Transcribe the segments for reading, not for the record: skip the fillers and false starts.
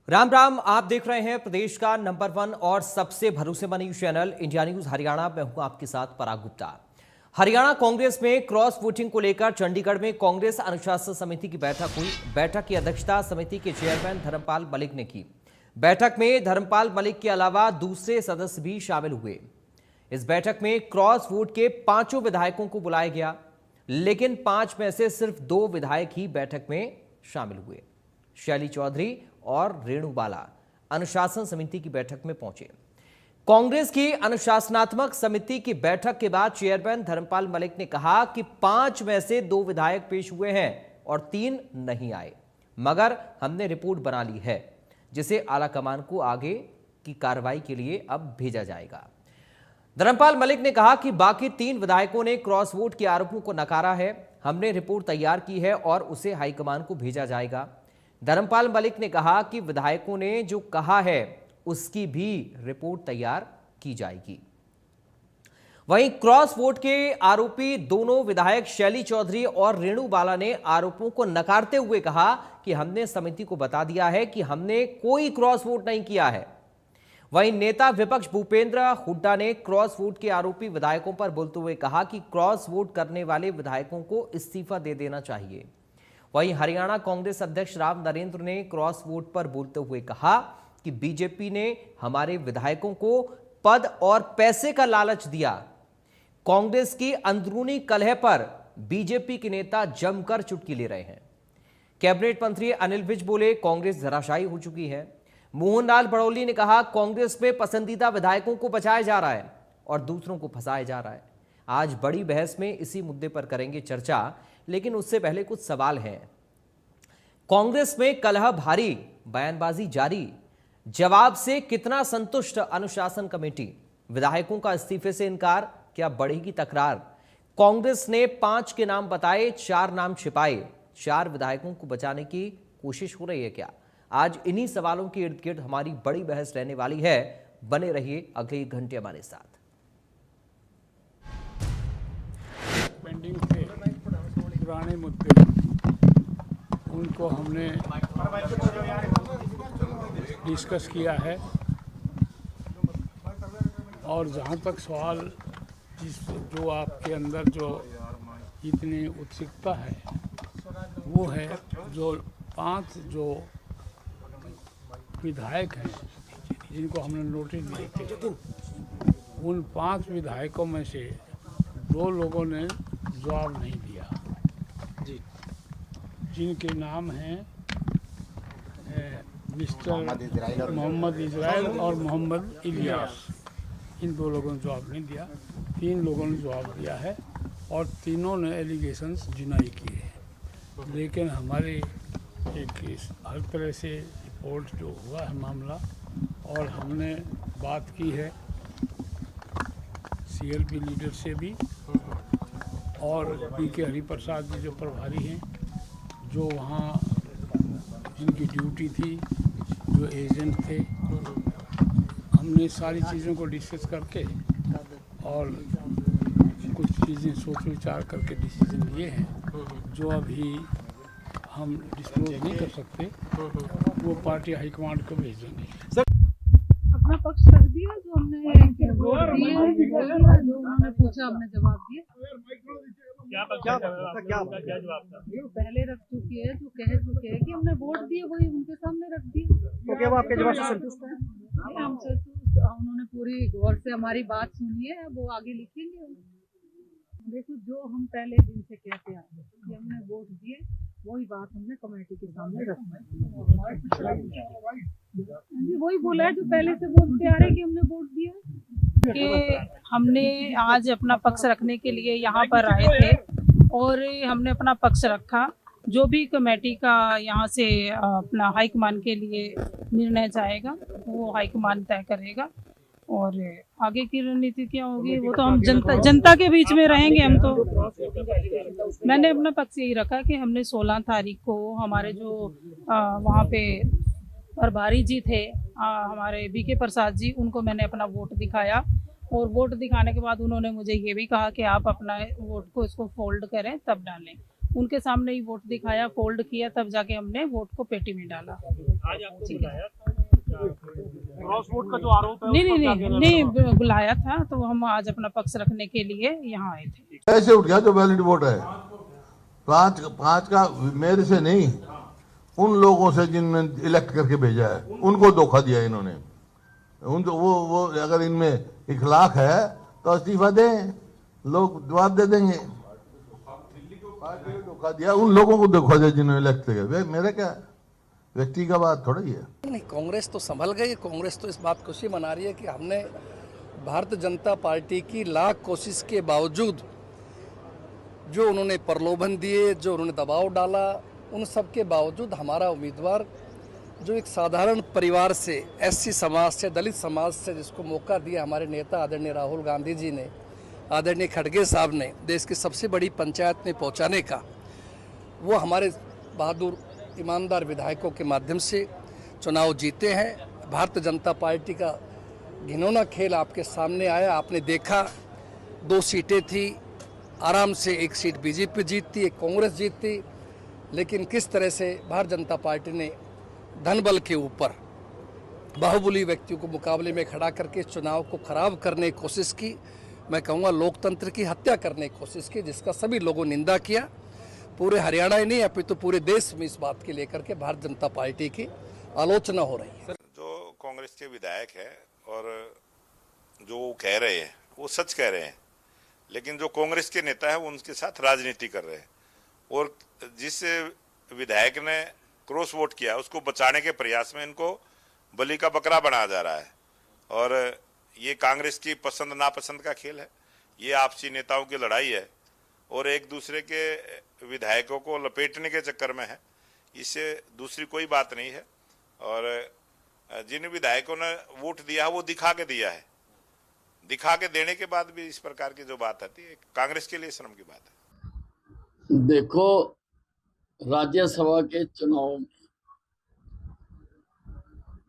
राम राम। आप देख रहे हैं प्रदेश का नंबर 1 और सबसे भरोसेमंद news channel India news Haryana. मैं हूं आपके साथ पराग गुप्ता। हरियाणा कांग्रेस में क्रॉस वोटिंग को लेकर चंडीगढ़ में कांग्रेस अनुशासन समिति की बैठक हुई। बैठक की अध्यक्षता समिति के चेयरमैन धर्मपाल मलिक ने की। बैठक में धर्मपाल मलिक के अलावा दूसरे सदस्य भी शामिल हुए। इस बैठक में क्रॉस वोट के 5 विधायकों को बुलाया गया, लेकिन 5 में से सिर्फ 2 विधायक ही बैठक में शामिल हुए। शैली चौधरी और रेणु बाला अनुशासन समिति की बैठक में पहुंचे। कांग्रेस की अनुशासनात्मक समिति की बैठक के बाद चेयरमैन धर्मपाल मलिक ने कहा कि 5 में से 2 विधायक पेश हुए हैं और 3 नहीं आए, मगर हमने रिपोर्ट बना ली है, जिसे आलाकमान को आगे की कार्रवाई के लिए अब भेजा जाएगा। धर्मपाल मलिक ने कहा कि बाकी 3 विधायकों ने क्रॉस वोट के आरोपों को नकारा है। हमने रिपोर्ट तैयार की है और उसे हाईकमान को भेजा जाएगा। धर्मपाल मलिक ने कहा कि विधायकों ने जो कहा है उसकी भी रिपोर्ट तैयार की जाएगी। वहीं क्रॉस वोट के आरोपी दोनों विधायक शैली चौधरी और रेणु बाला ने आरोपों को नकारते हुए कहा कि हमने समिति को बता दिया है कि हमने कोई क्रॉस वोट नहीं किया है। वहीं नेता विपक्ष भूपेंद्र हुड्डा ने क्रॉस वोट के आरोपी विधायकों पर बोलते हुए कहा कि क्रॉस वोट करने वाले विधायकों को इस्तीफा दे देना चाहिए। वहीं हरियाणा कांग्रेस अध्यक्ष राव नरेंद्र ने क्रॉस वोट पर बोलते हुए कहा कि बीजेपी ने हमारे विधायकों को पद और पैसे का लालच दिया। कांग्रेस की अंदरूनी कलह पर बीजेपी के नेता जमकर चुटकी ले रहे हैं। कैबिनेट मंत्री अनिल विज बोले, कांग्रेस धराशायी हो चुकी है। मोहन लाल बड़ौली ने कहा, कांग्रेस में पसंदीदा विधायकों को बचाया जा रहा है और दूसरों को फंसाया जा रहा है। आज बड़ी बहस में इसी मुद्दे पर करेंगे चर्चा, लेकिन उससे पहले कुछ सवाल हैं। कांग्रेस में कलह भारी, बयानबाजी जारी, जवाब से कितना संतुष्ट अनुशासन कमेटी? विधायकों का इस्तीफे से इनकार, क्या बढ़ेगी तकरार? कांग्रेस ने 5 के नाम बताए, 4 नाम छिपाए। 4 विधायकों को बचाने की कोशिश हो रही है क्या? आज इन्हीं सवालों के इर्द गिर्द हमारी बड़ी बहस रहने वाली है। बने रहिए अगले 1 घंटे हमारे साथ। पेंडिंग थे पुराने मुद्दे, उनको हमने डिस्कस किया है। और जहाँ तक सवाल जो आपके अंदर जो इतनी उत्सुकता है, वो है जो 5 जो विधायक हैं जिनको हमने नोटिस दिए थे, उन 5 विधायकों में से 2 लोगों ने जवाब नहीं दिया जी, जिनके नाम हैं मिस्टर मोहम्मद इजराइल और मोहम्मद इलियास। इन 2 लोगों ने जवाब नहीं दिया। 3 लोगों ने जवाब दिया है और तीनों ने एलिगेशंस डिनाई किए हैं। लेकिन हमारी एक हर तरह से रिपोर्ट जो हुआ है मामला, और हमने बात की है CLP लीडर से भी, और BK हरिप्रसाद जी जो प्रभारी हैं, जो वहाँ जिनकी ड्यूटी थी, जो एजेंट थे, हमने सारी चीज़ों को डिस्कस करके और कुछ चीज़ें सोच विचार करके डिसीजन लिए हैं, जो अभी हम डिस्क्लोज नहीं कर सकते। वो पार्टी हाईकमांड को भेज देंगे। अपना पक्ष रख दिया, जो हमने वोट दिए, जो उन्होंने पूछा हमने जवाब दिया। क्या जवाब था? पहले रख चुकी है, जो कह चुके हैं कि हमने वोट दिए, वही उनके सामने रख दिया। तो क्या वो आपके जवाब से संतुष्ट है? हम उन्होंने पूरी गौर से हमारी बात सुनी है, वो आगे लिखेंगे। देखो, जो हम पहले दिन से कहते आ रहे कि हमने वोट दिए, वही बात हमने कमेटी के सामने रखी। वही बोला है जो पहले से बोलते आ रहे कि हमने वोट दिया। कि हमने आज अपना पक्ष रखने के लिए यहाँ पर आए थे और हमने अपना पक्ष रखा। जो भी कमेटी का यहाँ से अपना हाईकमान के लिए निर्णय जाएगा, वो हाईकमान तय करेगा, और आगे की रणनीति क्या होगी वो तो हम जनता के बीच में रहेंगे। हम तो मैंने अपना पक्ष यही रखा कि हमने 16 तारीख को हमारे जो वहाँ पे प्रभारी जी थे, हमारे BK प्रसाद जी, उनको मैंने अपना वोट दिखाया, और वोट दिखाने के बाद उन्होंने मुझे ये भी कहा कि आप अपना वोट को इसको फोल्ड करें तब डालें। उनके सामने ही वोट दिखाया, फोल्ड किया, तब जाके हमने वोट को पेटी में डाला। आज आपको बुलाया था क्रॉस वोट का जो आरोप है नहीं उस पर नहीं क्या नहीं कहना नहीं चाहोगे? बुलाया था, तो हम आज अपना पक्ष रखने के लिए यहाँ आए थे। कैसे उठ गया जो वैलिड वोट है? पांच का मेरे से नहीं, उन लोगों से जिनने इलेक्ट करके भेजा है उनको धोखा दिया इन्होंने। वो अगर इनमें इखलाक है तो इस्तीफा दें, लोग जवाब दे देंगे। पार्टी को धोखा दिया, उन लोगों को धोखा दिया जिन्होंने इलेक्ट किया। मेरा क्या व्यक्ति का बात थोड़ा ही है। नहीं, कांग्रेस तो संभल गई। कांग्रेस तो इस बात खुशी मना रही है कि हमने भारतीय जनता पार्टी की लाख कोशिश के बावजूद जो उन्होंने प्रलोभन दिए, जो उन्होंने दबाव डाला, उन सब के बावजूद हमारा उम्मीदवार जो एक साधारण परिवार से, एससी समाज से, दलित समाज से, जिसको मौका दिया हमारे नेता आदरणीय राहुल गांधी जी ने, आदरणीय खड़गे साहब ने, देश की सबसे बड़ी पंचायत में पहुंचाने का, वो हमारे बहादुर ईमानदार विधायकों के माध्यम से चुनाव जीते हैं। भारतीय जनता पार्टी का घिनौना खेल आपके सामने आया, आपने देखा। 2 सीटें थी, आराम से 1 सीट बीजेपी जीतती, 1 कांग्रेस जीतती, लेकिन किस तरह से भारतीय जनता पार्टी ने धन बल के ऊपर बाहुबली व्यक्तियों को मुकाबले में खड़ा करके इस चुनाव को खराब करने की कोशिश की। मैं कहूँगा लोकतंत्र की हत्या करने की कोशिश की, जिसका सभी लोगों ने निंदा किया। पूरे हरियाणा ही नहीं, अपितु पूरे देश में इस बात के लेकर के भारतीय जनता पार्टी की आलोचना हो रही है। जो कांग्रेस के विधायक है और जो वो कह रहे हैं वो सच कह रहे हैं, लेकिन जो कांग्रेस के नेता है वो उनके साथ राजनीति कर रहे हैं। और जिस विधायक ने क्रॉस वोट किया उसको बचाने के प्रयास में इनको बलि का बकरा बनाया जा रहा है। और ये कांग्रेस की पसंद नापसंद का खेल है, ये आपसी नेताओं की लड़ाई है और एक दूसरे के विधायकों को लपेटने के चक्कर में है। इससे दूसरी कोई बात नहीं है। और जिन विधायकों ने वोट दिया वो दिखा के दिया है, दिखा के देने के बाद भी इस प्रकार की जो बात आती है, कांग्रेस के लिए शर्म की बात है। देखो, राज्यसभा के चुनाव में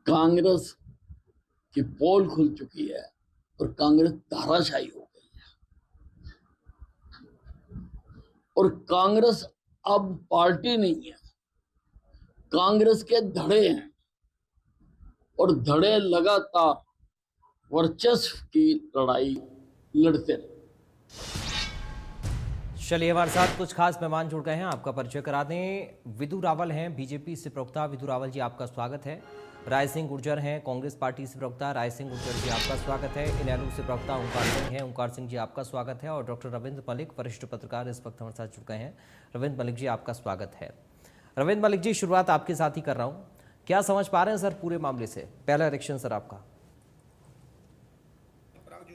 कांग्रेस की पोल खुल चुकी है और कांग्रेस धाराशायी हो गई है। और कांग्रेस अब पार्टी नहीं है, कांग्रेस के धड़े हैं और धड़े लगातार वर्चस्व की लड़ाई लड़ते रहे। चलिए, हमारे साथ कुछ खास मेहमान जुड़ गए हैं, आपका परिचय करा दें। विधु रावल हैं बीजेपी से प्रवक्ता। विधु रावल जी, आपका स्वागत है। राय सिंह गुर्जर हैं कांग्रेस पार्टी से प्रवक्ता। राय सिंह गुर्जर जी, आपका स्वागत है। इनेलो से प्रवक्ता ओंकार सिंह हैं। ओंकार सिंह जी, आपका स्वागत है। और डॉक्टर रविंद्र मलिक, वरिष्ठ पत्रकार, इस वक्त हमारे साथ जुड़ गए हैं। रविंद्र मलिक जी, आपका स्वागत है। रविंद्र मलिक जी, शुरुआत आपके साथ ही कर रहा हूँ। क्या समझ पा रहे हैं सर पूरे मामले से? पहला इलेक्शन सर आपका।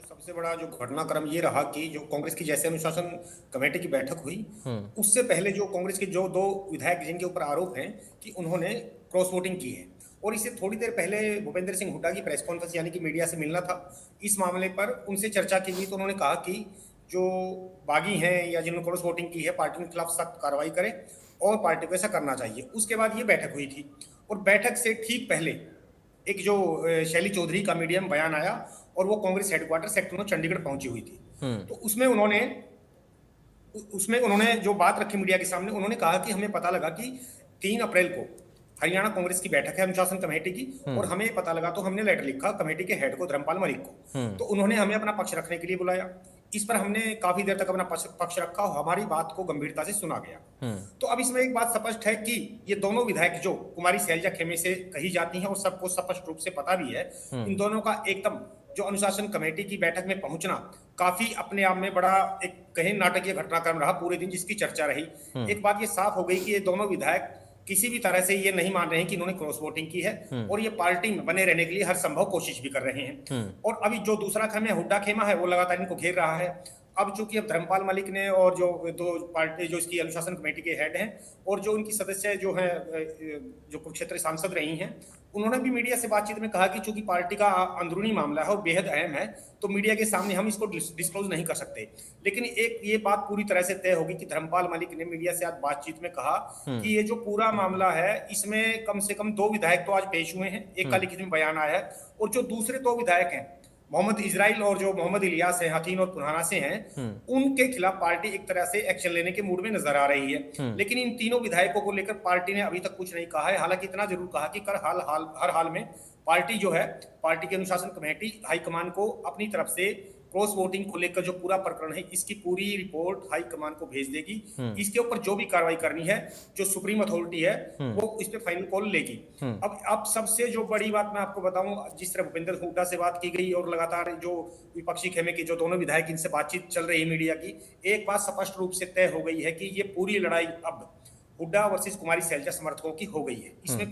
सबसे बड़ा जो घटनाक्रम ये रहा कि जो कांग्रेस की जैसे अनुशासन कमेटी की बैठक हुई, उससे पहले जो कांग्रेस के जो 2 विधायक जिनके ऊपर आरोप हैं कि उन्होंने क्रॉस वोटिंग की है, और इससे थोड़ी देर पहले भूपेंद्र सिंह हुड्डा की प्रेस कॉन्फ्रेंस यानी कि मीडिया से मिलना था, इस मामले पर उनसे चर्चा की गई। तो उन्होंने कहा कि जो बागी हैं या जिन्होंने क्रॉस वोटिंग की है, पार्टी के खिलाफ सख्त कार्रवाई करें और पार्टी को ऐसा करना चाहिए। उसके बाद ये बैठक हुई थी और बैठक से ठीक पहले एक जो शैली चौधरी का मीडिया में बयान आया और वो कांग्रेस हेडक्वार्टर सेक्टर 9 चंडीगढ़ पहुंची हुई थी। तो उसमें उन्होंने जो बात रखी मीडिया के सामने, उन्होंने कहा कि हमें पता लगा कि 3 अप्रैल को हरियाणा कांग्रेस की बैठक है अनुशासन कमेटी की, और हमें पता लगा तो हमने लेटर लिखा कमेटी के हेड को, धर्मपाल मलिक को। तो उन्होंने हमें अपना पक्ष रखने के लिए बुलाया। इस पर हमने काफी देर तक अपना पक्ष रखा और हमारी बात को गंभीरता से सुना गया। तो अब इसमें एक बात स्पष्ट है कि ये दोनों विधायक जो कुमारी सैलजा खेमे से कही जाती हैं और सबको स्पष्ट रूप से पता भी है, इन दोनों का एकदम जो अनुशासन कमेटी की बैठक में पहुंचना काफी अपने आप में बड़ा एक कहीं नाटकीय घटनाक्रम रहा पूरे दिन, जिसकी चर्चा रही। एक बात ये साफ हो गई कि ये दोनों विधायक किसी भी तरह से ये नहीं मान रहे हैं कि इन्होंने क्रॉस वोटिंग की है, और ये पार्टी में बने रहने के लिए हर संभव कोशिश भी कर रहे हैं। और अभी जो दूसरा खेमा हुड्डा खेमा है वो लगातार इनको घेर रहा है। अब चूंकि अब धर्मपाल मलिक ने और जो 2 पार्टी जो इसकी अनुशासन कमेटी के हेड हैं और जो उनकी सदस्य जो हैं जो कुरुक्षेत्र सांसद रही हैं, उन्होंने भी मीडिया से बातचीत में कहा कि चूंकि पार्टी का अंदरूनी मामला है और बेहद अहम है, तो मीडिया के सामने हम इसको डिस्क्लोज नहीं कर सकते। लेकिन एक ये बात पूरी तरह से तय होगी कि धर्मपाल मलिक ने मीडिया से आज बातचीत में कहा कि ये जो पूरा मामला है इसमें कम से कम 2 विधायक तो आज पेश हुए हैं, एक का लिखित में बयान आया है, और जो दूसरे 2 विधायक हैं मोहम्मद इजराइल और जो मोहम्मद इलियास हैं, हकीम और पुराना से हैं, उनके खिलाफ पार्टी एक तरह से एक्शन लेने के मूड में नजर आ रही है। लेकिन इन तीनों विधायकों को लेकर पार्टी ने अभी तक कुछ नहीं कहा है। हालांकि इतना जरूर कहा कि हर हाल में पार्टी जो है, पार्टी की अनुशासन कमेटी हाईकमान को अपनी तरफ से क्रॉस वोटिंग को लेकर जो पूरा प्रकरण है, इसकी पूरी रिपोर्ट हाईकमान को भेज देगी। इसके ऊपर जो भी कार्रवाई करनी है, जो सुप्रीम अथॉरिटी है, वो इस पे फाइनल कॉल लेगी। अब सबसे जो बड़ी बात मैं आपको बताऊं, जिस तरह भूपेंद्र हुड्डा से बात की गई और लगातार जो विपक्षी खेमे की जो दोनों विधायक, इनसे बातचीत चल रही है मीडिया की, एक बात स्पष्ट रूप से तय हो गई है कि ये पूरी लड़ाई अब हुड्डा वर्सेस कुमारी सैलजा समर्थकों की हो गई है। इसमें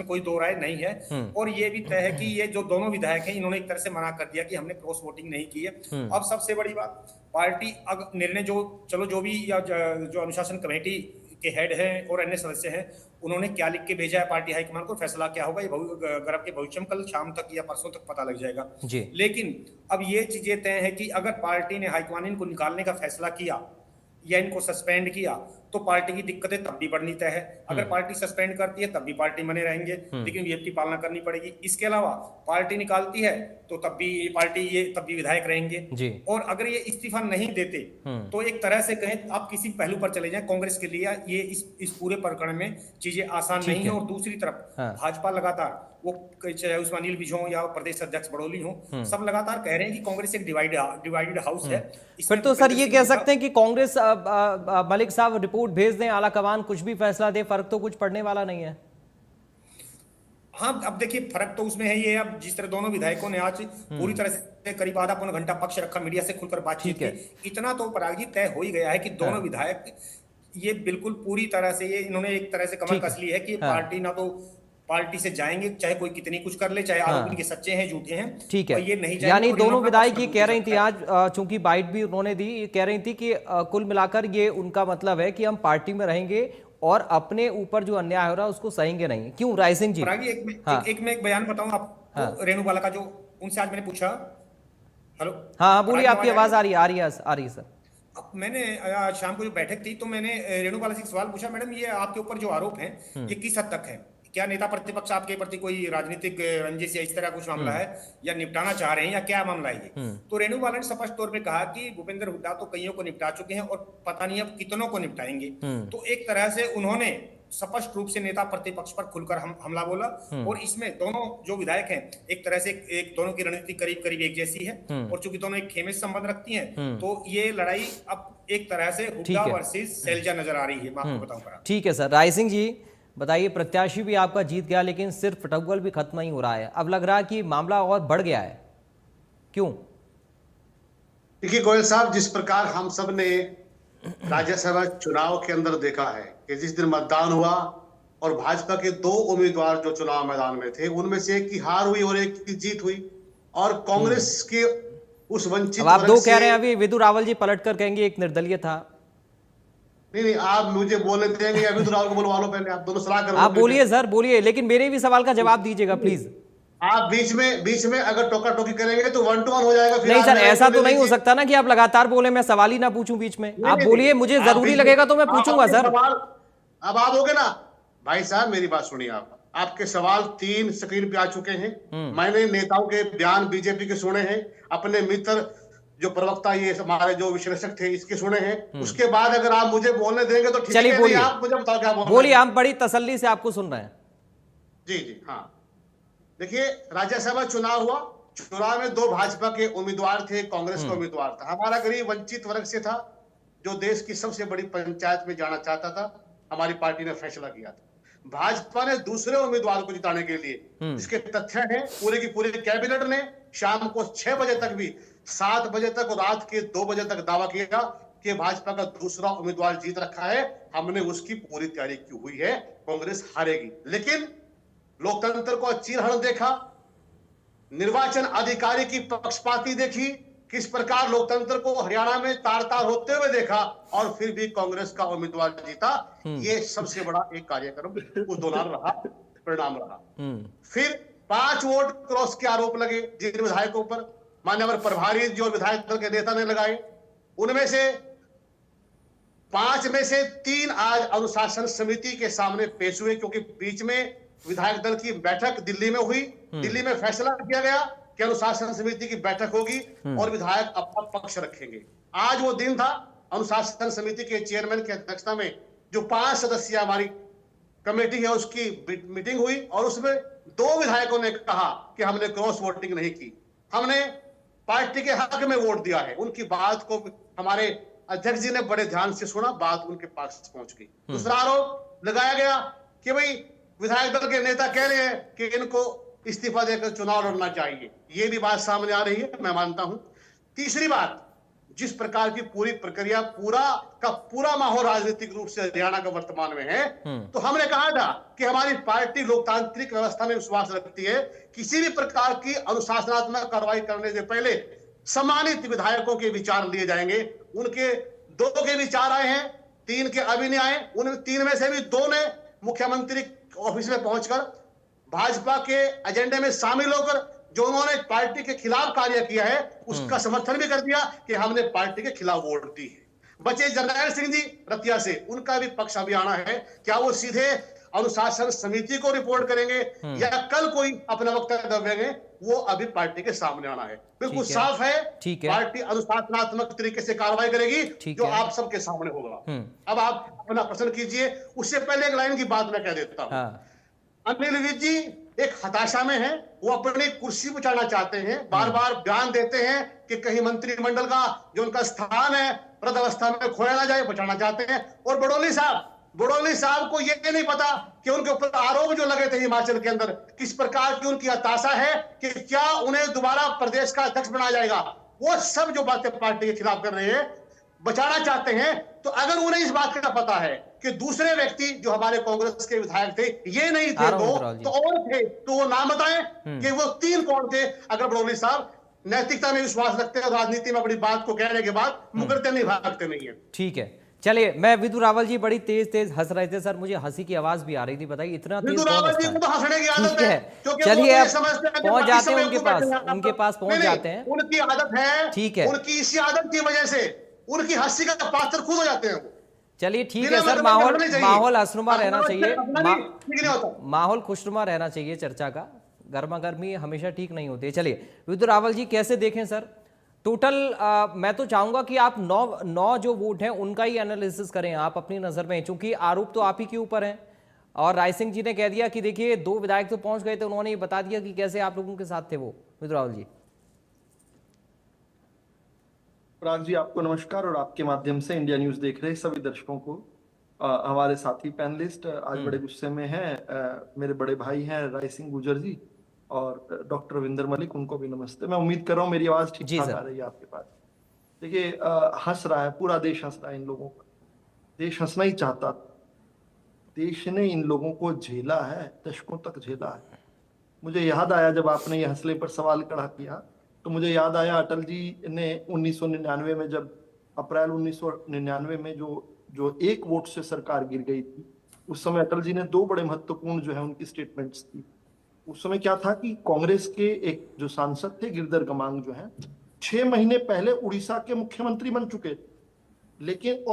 कोई दो राय नहीं है। और ये भी तय है कि ये जो दोनों विधायक हैं, इन्होंने एक तरह से मना कर दिया कि हमने क्रॉस वोटिंग नहीं की है। अब सबसे बड़ी बात, पार्टी अगर निर्णय जो भी या जो अनुशासन कमेटी के हेड हैं और अन्य सदस्य हैं, उन्होंने क्या लिख के भेजा है पार्टी हाईकमान को, फैसला क्या होगा ये गर्भ के भविष्य में कल शाम तक या परसों तक पता लग जाएगा जी। लेकिन अब ये चीजें तय है कि अगर पार्टी ने हाईकमान इनको निकालने का फैसला किया या इनको सस्पेंड किया, तो पार्टी की दिक्कतें तब भी बढ़नी तय है। अगर पार्टी सस्पेंड करती है तब भी पार्टी बने रहेंगे, लेकिन व्हीप की पालना करनी पड़ेगी। इसके अलावा पार्टी निकालती है तो तब भी विधायक रहेंगे जी। और अगर ये इस्तीफा नहीं देते तो एक तरह से कहें, आप किसी पहलू पर चले जाएं, कांग्रेस के लिए ये इस पूरे प्रकरण में चीजें आसान नहीं है। और दूसरी तरफ भाजपा लगातार, वो चाहे उसमें अनिल विज हो या प्रदेश अध्यक्ष बड़ोली हो, सब लगातार कह रहे हैं कि कांग्रेस एक डिवाइडेड हाउस है। फिर तो सर ये कह सकते हैं कि कांग्रेस मलिक साहब रिपोर्ट भेज दें, आला कमान कुछ भी फैसला दे, फर्क तो कुछ पड़ने वाला नहीं है। हाँ, अब देखिए फर्क तो उसमें है ये, अब जिस तरह दोनों विधायकों ने आज पूरी तरह से करीब आधा पौना घंटा पक्ष रखा, मीडिया से खुलकर बातचीत की, इतना तो परागी तय हो ही गया है कि दोनों विधायक ये बिल्कुल पूरी तरह से इन्होंने एक तरह से कमर कस ली है कि पार्टी ना तो पार्टी से जाएंगे, चाहे कोई कितनी कुछ कर ले, चाहे आरोप इनके सच्चे हैं झूठे हैं, ठीक है। ये नहीं, यानी दोनों विधायक ये कह रही थी आज, चूंकि बाइट भी उन्होंने दी, ये कह रही थी कि कुल मिलाकर ये उनका मतलब है कि हम पार्टी में रहेंगे और अपने ऊपर जो अन्याय हो रहा है उसको सहेंगे नहीं। क्यों राय सिंह जी? एक बयान बताऊं आपको, रेणु बाला का, जो उनसे आज मैंने पूछा। हेलो, हाँ बोलिए, आपकी आवाज आ रही है सर। मैंने शाम को जो बैठक थी तो मैंने रेणु बाला से एक सवाल पूछा, मैडम ये आपके ऊपर जो आरोप हैं ये किस हद तक है? क्या नेता प्रतिपक्ष आपके प्रति कोई राजनीतिक रंजिश या इस तरह कुछ मामला है, या निपटाना चाह रहे हैं, या क्या मामला है ये? तो रेणु बाला ने स्पष्ट तौर पे कहा कि भूपेंद्र हुड्डा तो कईयों को निपटा चुके हैं और पता नहीं अब कितनों को निपटाएंगे। तो एक तरह से उन्होंने स्पष्ट रूप से नेता प्रतिपक्ष पर खुलकर हमला बोला। और इसमें दोनों जो विधायक हैं, एक तरह से एक दोनों की रणनीति करीब एक जैसी है, और चूंकि दोनों एक खेमे से संबंध रखती हैं, तो ये लड़ाई अब एक तरह से हुड्डा वर्सेस सैलजा नजर आ रही है। मैं आपको बताऊं। ठीक है सर। राय सिंह जी बताइए, प्रत्याशी भी आपका जीत गया, लेकिन सिर्फ फटौगल भी खत्म नहीं हो रहा है, अब लग रहा है कि मामला और बढ़ गया है, क्यों? देखिए गोयल साहब, जिस प्रकार हम सब ने राज्यसभा चुनाव के अंदर देखा है कि जिस दिन मतदान हुआ और भाजपा के 2 उम्मीदवार जो चुनाव मैदान में थे, उनमें से एक की हार हुई और एक की जीत हुई, और कांग्रेस के उस वंचित, अब आप दो कह रहे हैं, अभी विदु रावल जी पलटकर कहेंगे एक निर्दलीय था। नहीं, आप मुझे बोलने देंगे या विदु रावल को बुलवा लो, पहले आप दोनों सलाह करो। आप बोलिए सर, बोलिए, लेकिन मेरे भी सवाल का जवाब दीजिएगा प्लीज। आप बीच में अगर टोका टोकी करेंगे तो 1 to 1 हो जाएगा। नहीं सर, ऐसा तो नहीं हो सकता ना कि आप लगातार बोले, मैं सवाल ही ना पूछूं बीच में। आप बोलिए, मुझे जरूरी लगेगा तो मैं पूछूंगा सर। अब आप होगे ना भाई साहब, मेरी बात सुनिए। आपके सवाल 3 स्क्रीन पे आ चुके हैं। मैंने नेताओं के बयान बीजेपी के सुने हैं, अपने मित्र जो प्रवक्ता, ये हमारे जो विश्लेषक थे, इसके सुने हैं। उसके बाद अगर आप मुझे बोलने देंगे तो ठीक है, नहीं आप मुझे बताओ क्या बोलिए। हम बड़ी तसल्ली से आपको सुन रहे हैं। जी हाँ, देखिए राज्यसभा चुनाव हुआ, चुनाव में 2 भाजपा के उम्मीदवार थे, कांग्रेस का उम्मीदवार था। हमारा गरीब वंचित वर्ग से था, जो देश की सबसे बड़ी पंचायत में जाना चाहता था। हमारी पार्टी ने फैसला किया था। भाजपा ने दूसरे उम्मीदवार को जिताने के लिए, जिसके तथ्य हैं, पूरे की पूरी कैबिनेट ने शाम को 6 बजे तक भी, 7 बजे तक और रात के 2 बजे तक दावा किया कि भाजपा का दूसरा उम्मीदवार जीत रखा है, हमने उसकी पूरी तैयारी की हुई है, कांग्रेस हारेगी। लेकिन लोकतंत्र को चीरहरण देखा, निर्वाचन अधिकारी की पक्षपाती देखी, किस प्रकार लोकतंत्र को हरियाणा में तार होते हुए देखा, और फिर भी कांग्रेस का उम्मीदवार जीता। ये सबसे बड़ा एक कार्यक्रम उस दौरान रहा, परिणाम रहा। फिर 5 वोट क्रॉस के आरोप लगे जिन विधायकों पर, मान्यवर प्रभारी जो विधायक दल के नेता ने लगाए, उनमें से 5 में से 3 आज अनुशासन समिति के सामने पेश हुए, क्योंकि बीच में विधायक दल की बैठक दिल्ली में हुई। दिल्ली में फैसला किया गया कि अनुशासन समिति की बैठक होगी और विधायक अपना पक्ष रखेंगे। आज वो दिन था। अनुशासन समिति के चेयरमैन की अध्यक्षता में जो 5 सदस्यीय हमारी कमेटी है उसकी मीटिंग हुई और उसमें 2 विधायकों ने कहा कि हमने क्रॉस वोटिंग नहीं की, हमने पार्टी के हक में वोट दिया है। उनकी बात को हमारे अध्यक्ष जी ने बड़े ध्यान से सुना, बात उनके पास पहुंच गई। दूसरा आरोप लगाया गया कि भाई विधायक दल के नेता कह रहे हैं कि इनको इस्तीफा देकर चुनाव लड़ना चाहिए। ये भी बात सामने आ रही है, मैं मानता हूं। तीसरी बात, जिस प्रकार की पूरी प्रक्रिया पूरा माहौल राजनीतिक रूप से हरियाणा का वर्तमान में है, तो हमने कहा था कि हमारी पार्टी लोकतांत्रिक व्यवस्था में विश्वास रखती है। किसी भी प्रकार की अनुशासनात्मक कार्रवाई करने से पहले सम्मानित विधायकों के विचार लिए जाएंगे। उनके 2 के विचार आए हैं, 3 के अभी नहीं आए। उन 3 में से भी 2 ने मुख्यमंत्री ऑफिस में पहुंचकर भाजपा के एजेंडे में शामिल होकर जो उन्होंने पार्टी के खिलाफ कार्य किया है उसका समर्थन भी कर दिया कि हमने पार्टी के खिलाफ वोट दी है। बचे जरनैल सिंह जी रतिया से, उनका भी पक्ष अभी आना है। क्या वो सीधे अनुशासन समिति को रिपोर्ट करेंगे या कल कोई अपना वक्तव्य देंगे, वो अभी पार्टी के सामने आना है। बिल्कुल साफ है, पार्टी अनुशासनात्मक तरीके से कार्रवाई करेगी जो आप सबके सामने होगा। अब आप अपना प्रश्न कीजिए। उससे पहले एक लाइन की बात मैं कह देता हूं। अनिल विज जी एक हताशा में है, वो अपनी कुर्सी बचाना चाहते हैं, बार बार बयान देते हैं कि कहीं मंत्रिमंडल का जो उनका स्थान है प्रद अवस्था में खोया ना जाए, बचाना चाहते हैं। और बड़ौली साहब को ये नहीं पता कि उनके ऊपर आरोप जो लगे थे हिमाचल के अंदर, किस प्रकार की उनकी हताशा है कि क्या उन्हें दोबारा प्रदेश का अध्यक्ष बनाया जाएगा। वो सब जो बातें पार्टी के खिलाफ कर रहे हैं, बचाना चाहते हैं। तो अगर उन्हें इस बात का पता है कि दूसरे व्यक्ति जो हमारे कांग्रेस के विधायक थे ये नहीं थे, तो और थे, तो वो नाम बताएं कि वो 3 कौन थे। अगर बड़ौली साहब नैतिकता में विश्वास रखते हैं, राजनीति में बड़ी बात को कहने के बाद मुकरते नहीं, भागते नहीं है। ठीक है, चलिए। मैं विदु रावल जी बड़ी तेज हंस रहे थे सर, मुझे हंसी की आवाज भी आ रही थी। बताइए इतना तेज कौन हंसता है? तो हंसने की आदत है। चलिए अब पहुंच जाते हैं उनके पास पहुंच जाते हैं। उनकी आदत है, ठीक है, उनकी इसी आदत की वजह से उनकी हंसी का पात्र खुद हो जाते हैं। चलिए ठीक है सर, माहौल हंसनुमा रहना चाहिए, माहौल खुशनुमा रहना चाहिए। चर्चा का गर्मा गर्मी हमेशा ठीक नहीं होती है। चलिए विदु रावल जी कैसे देखें सर टोटल? मैं तो चाहूंगा कि आप 9 जो वोट हैं उनका ही एनालिसिस करें आप अपनी नजर में, क्योंकि आरोप तो आप ही के ऊपर हैं। और राय सिंह जी ने कह दिया कि देखिए 2 विधायक तो पहुंच गए थे, उन्होंने ये बता दिया कि कैसे आप लोगों के साथ थे वो। विदु रावल जी। प्राग जी आपको नमस्कार, और आपके माध्यम से इंडिया न्यूज देख रहे सभी दर्शकों को। हमारे साथी पैनलिस्ट आज बड़े गुस्से में हैं, मेरे बड़े भाई हैं राय सिंह गुर्जर जी और डॉक्टर रविंदर मलिक, उनको भी नमस्ते। मैं उम्मीद कर रहा हूँ मेरी आवाज ठीक ठाक आ रही है आपके पास। देखिए हंस रहा है, पूरा देश हंस रहा है इन लोगों पर। देश हंसना ही चाहता था, देश ने इन लोगों को झेला है, दशकों तक झेला है। मुझे याद आया जब आपने ये हंसले पर सवाल खड़ा किया तो मुझे याद आया अटल जी ने 1999 में, जब अप्रैल 1999 में जो 1 वोट से सरकार गिर गई थी, उस समय अटल जी ने 2 बड़े महत्वपूर्ण जो है उनकी स्टेटमेंट्स थी। उस समय क्या था कि कांग्रेस के एक जो सांसद थे गिरधर गमांग जो है 6 महीने पहले उड़ीसा के मुख्यमंत्री बन चुके थे, लेकिन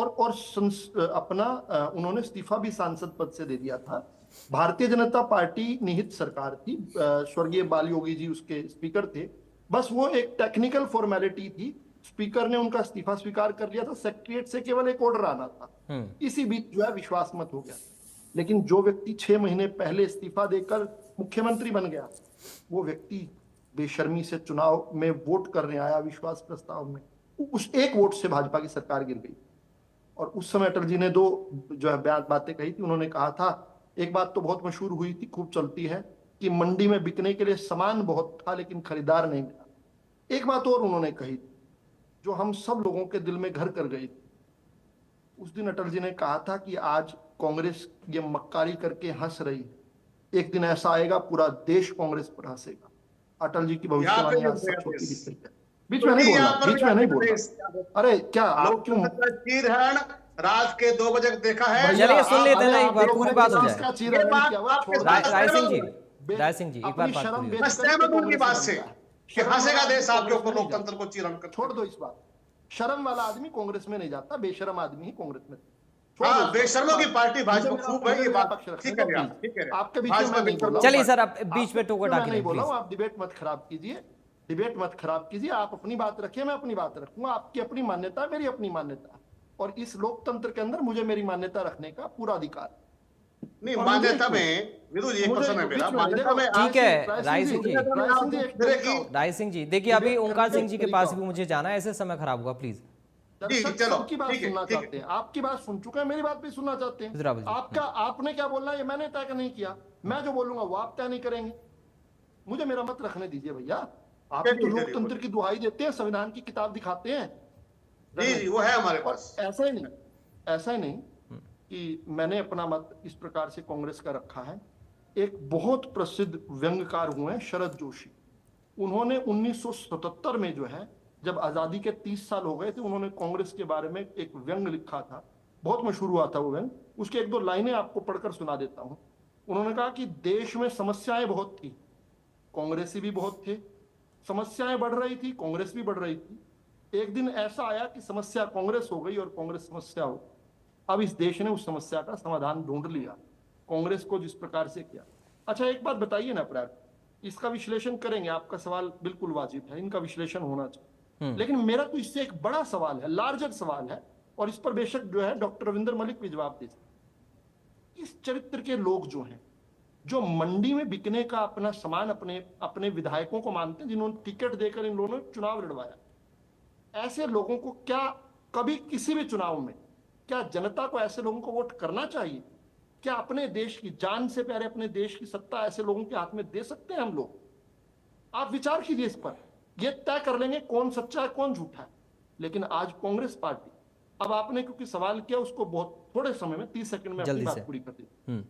उन्होंने इस्तीफा भी सांसद पद से दे दिया था। भारतीय जनता पार्टी निहित सरकार थी, स्वर्गीय बाल योगी जी उसके स्पीकर थे। बस वो एक टेक्निकल फॉर्मेलिटी थी, स्पीकर ने उनका इस्तीफा स्वीकार कर लिया था, सेक्रेटरीट से केवल एक ऑर्डर आना था। इसी बीच जो है विश्वास मत हो गया। लेकिन जो व्यक्ति 6 महीने पहले इस्तीफा देकर मुख्यमंत्री बन गया, वो व्यक्ति बेशर्मी से चुनाव में वोट करने आया विश्वास प्रस्ताव में, उस 1 वोट से भाजपा की सरकार गिर गई। और उस समय अटल जी ने 2 जो है बातें कही थी। उन्होंने कहा था, एक बात तो बहुत मशहूर हुई थी, खूब चलती है, कि मंडी में बिकने के लिए सामान बहुत था लेकिन खरीदार नहीं मिला। एक बात और उन्होंने कही थी जो हम सब लोगों के दिल में घर कर गई थी। उस दिन अटल जी ने कहा था कि आज कांग्रेस ये मक्कारी करके हंस रही है, एक दिन ऐसा आएगा पूरा देश कांग्रेस पर हंसेगा। अटल जी की भविष्यवाणी आज सच होती दिख रही है। बीच में नहीं बोलना। अरे क्या आप क्यों रात के 2 बजे देखा है? चलिए सुन लेते हैं, एक बार पूरी बात हो जाए। राय सिंह जी एक बार मैं सहमत हूं उनकी बात से कि हंसेगा देश आपके ऊपर, लोकतंत्र को चीरन कर। छोड़ दो इस बात। शर्म वाला आदमी कांग्रेस में नहीं जाता, बेशर्म आदमी ही कांग्रेस में। हाँ, बेशर्मों की पार्टी भाजपा खूब है, ये बात ठीक है आपके बीच में नहीं बोला। चलिए सर, अब बीच में टोकट आके नहीं बोला हूं, आप डिबेट मत खराब कीजिए। डिबेट मत खराब कीजिए। आप अपनी बात रखिए, मैं अपनी बात रखूंगा। आपकी अपनी मान्यता, मेरी अपनी मान्यता, और इस लोकतंत्र के अंदर मुझे मेरी मान्यता रखने का पूरा अधिकार है। नहीं, और मान्यता मुझे में विदु जी, एक मुझे क्वेश्चन है बीच मेरा, में मान्यता में ठीक है राय सिंह जी, राय राय सिंह जी देखिए अभी ओंकार सिंह जी के पास भी मुझे जाना है, ऐसे समय खराब होगा प्लीज। दर्शक चलो, सबकी बात ठीक है, सुनना ठीक है। चाहते हैं, आपकी बात सुन चुके हैं, मेरी बात भी सुनना चाहते हैं। जरा बल्कि। आपका आपने क्या बोलना है ये मैंने तय नहीं किया, मैं जो बोलूंगा वो आप तय नहीं करेंगे। मुझे मेरा मत रखने दीजिए भैया। आप तो लोकतंत्र की दुहाई देते हैं, संविधान की किताब दिखाते हैं। जी जी, वो है हमारे पास। ऐसा ही नहीं कि मैंने अपना मत इस प्रकार से कांग्रेस का रखा है। एक बहुत प्रसिद्ध व्यंग्यकार हुए हैं शरद जोशी, उन्होंने 1977 में जो है, जब आजादी के 30 साल हो गए थे, उन्होंने कांग्रेस के बारे में एक व्यंग लिखा था, बहुत मशहूर हुआ था वो व्यंग। उसके एक दो लाइनें आपको पढ़कर सुना देता हूं। उन्होंने कहा कि देश में समस्याएं बहुत थी, कांग्रेसी भी बहुत थे, समस्याएं बढ़ रही थी, कांग्रेस भी बढ़ रही थी। एक दिन ऐसा आया कि समस्या कांग्रेस हो गई और कांग्रेस समस्या हो। अब इस देश ने उस समस्या का समाधान ढूंढ लिया, कांग्रेस को जिस प्रकार से किया। अच्छा एक बात बताइए ना प्रयाग, इसका विश्लेषण करेंगे, आपका सवाल बिल्कुल वाजिब है, इनका विश्लेषण होना चाहिए। लेकिन मेरा तो इससे एक बड़ा सवाल है, लार्जर सवाल है, और इस पर बेशक जो है डॉक्टर रविंद्र मलिक भी जवाब दे सकते। इस चरित्र के लोग जो हैं, जो मंडी में बिकने का अपना सामान अपने विधायकों को मानते हैं, जिन्होंने टिकट देकर इन लोगों ने चुनाव लड़वाया, ऐसे लोगों को क्या कभी किसी भी चुनाव में, क्या जनता को ऐसे लोगों को वोट करना चाहिए? क्या अपने देश की जान से प्यारे अपने देश की सत्ता ऐसे लोगों के हाथ में दे सकते हैं हम लोग? आप विचार कीजिए इस पर, ये तय कर लेंगे कौन सच्चा है कौन झूठा है। लेकिन आज कांग्रेस पार्टी, अब आपने क्योंकि सवाल किया उसको बहुत थोड़े समय में 30 सेकंड में अपनी बात पूरी कर दी।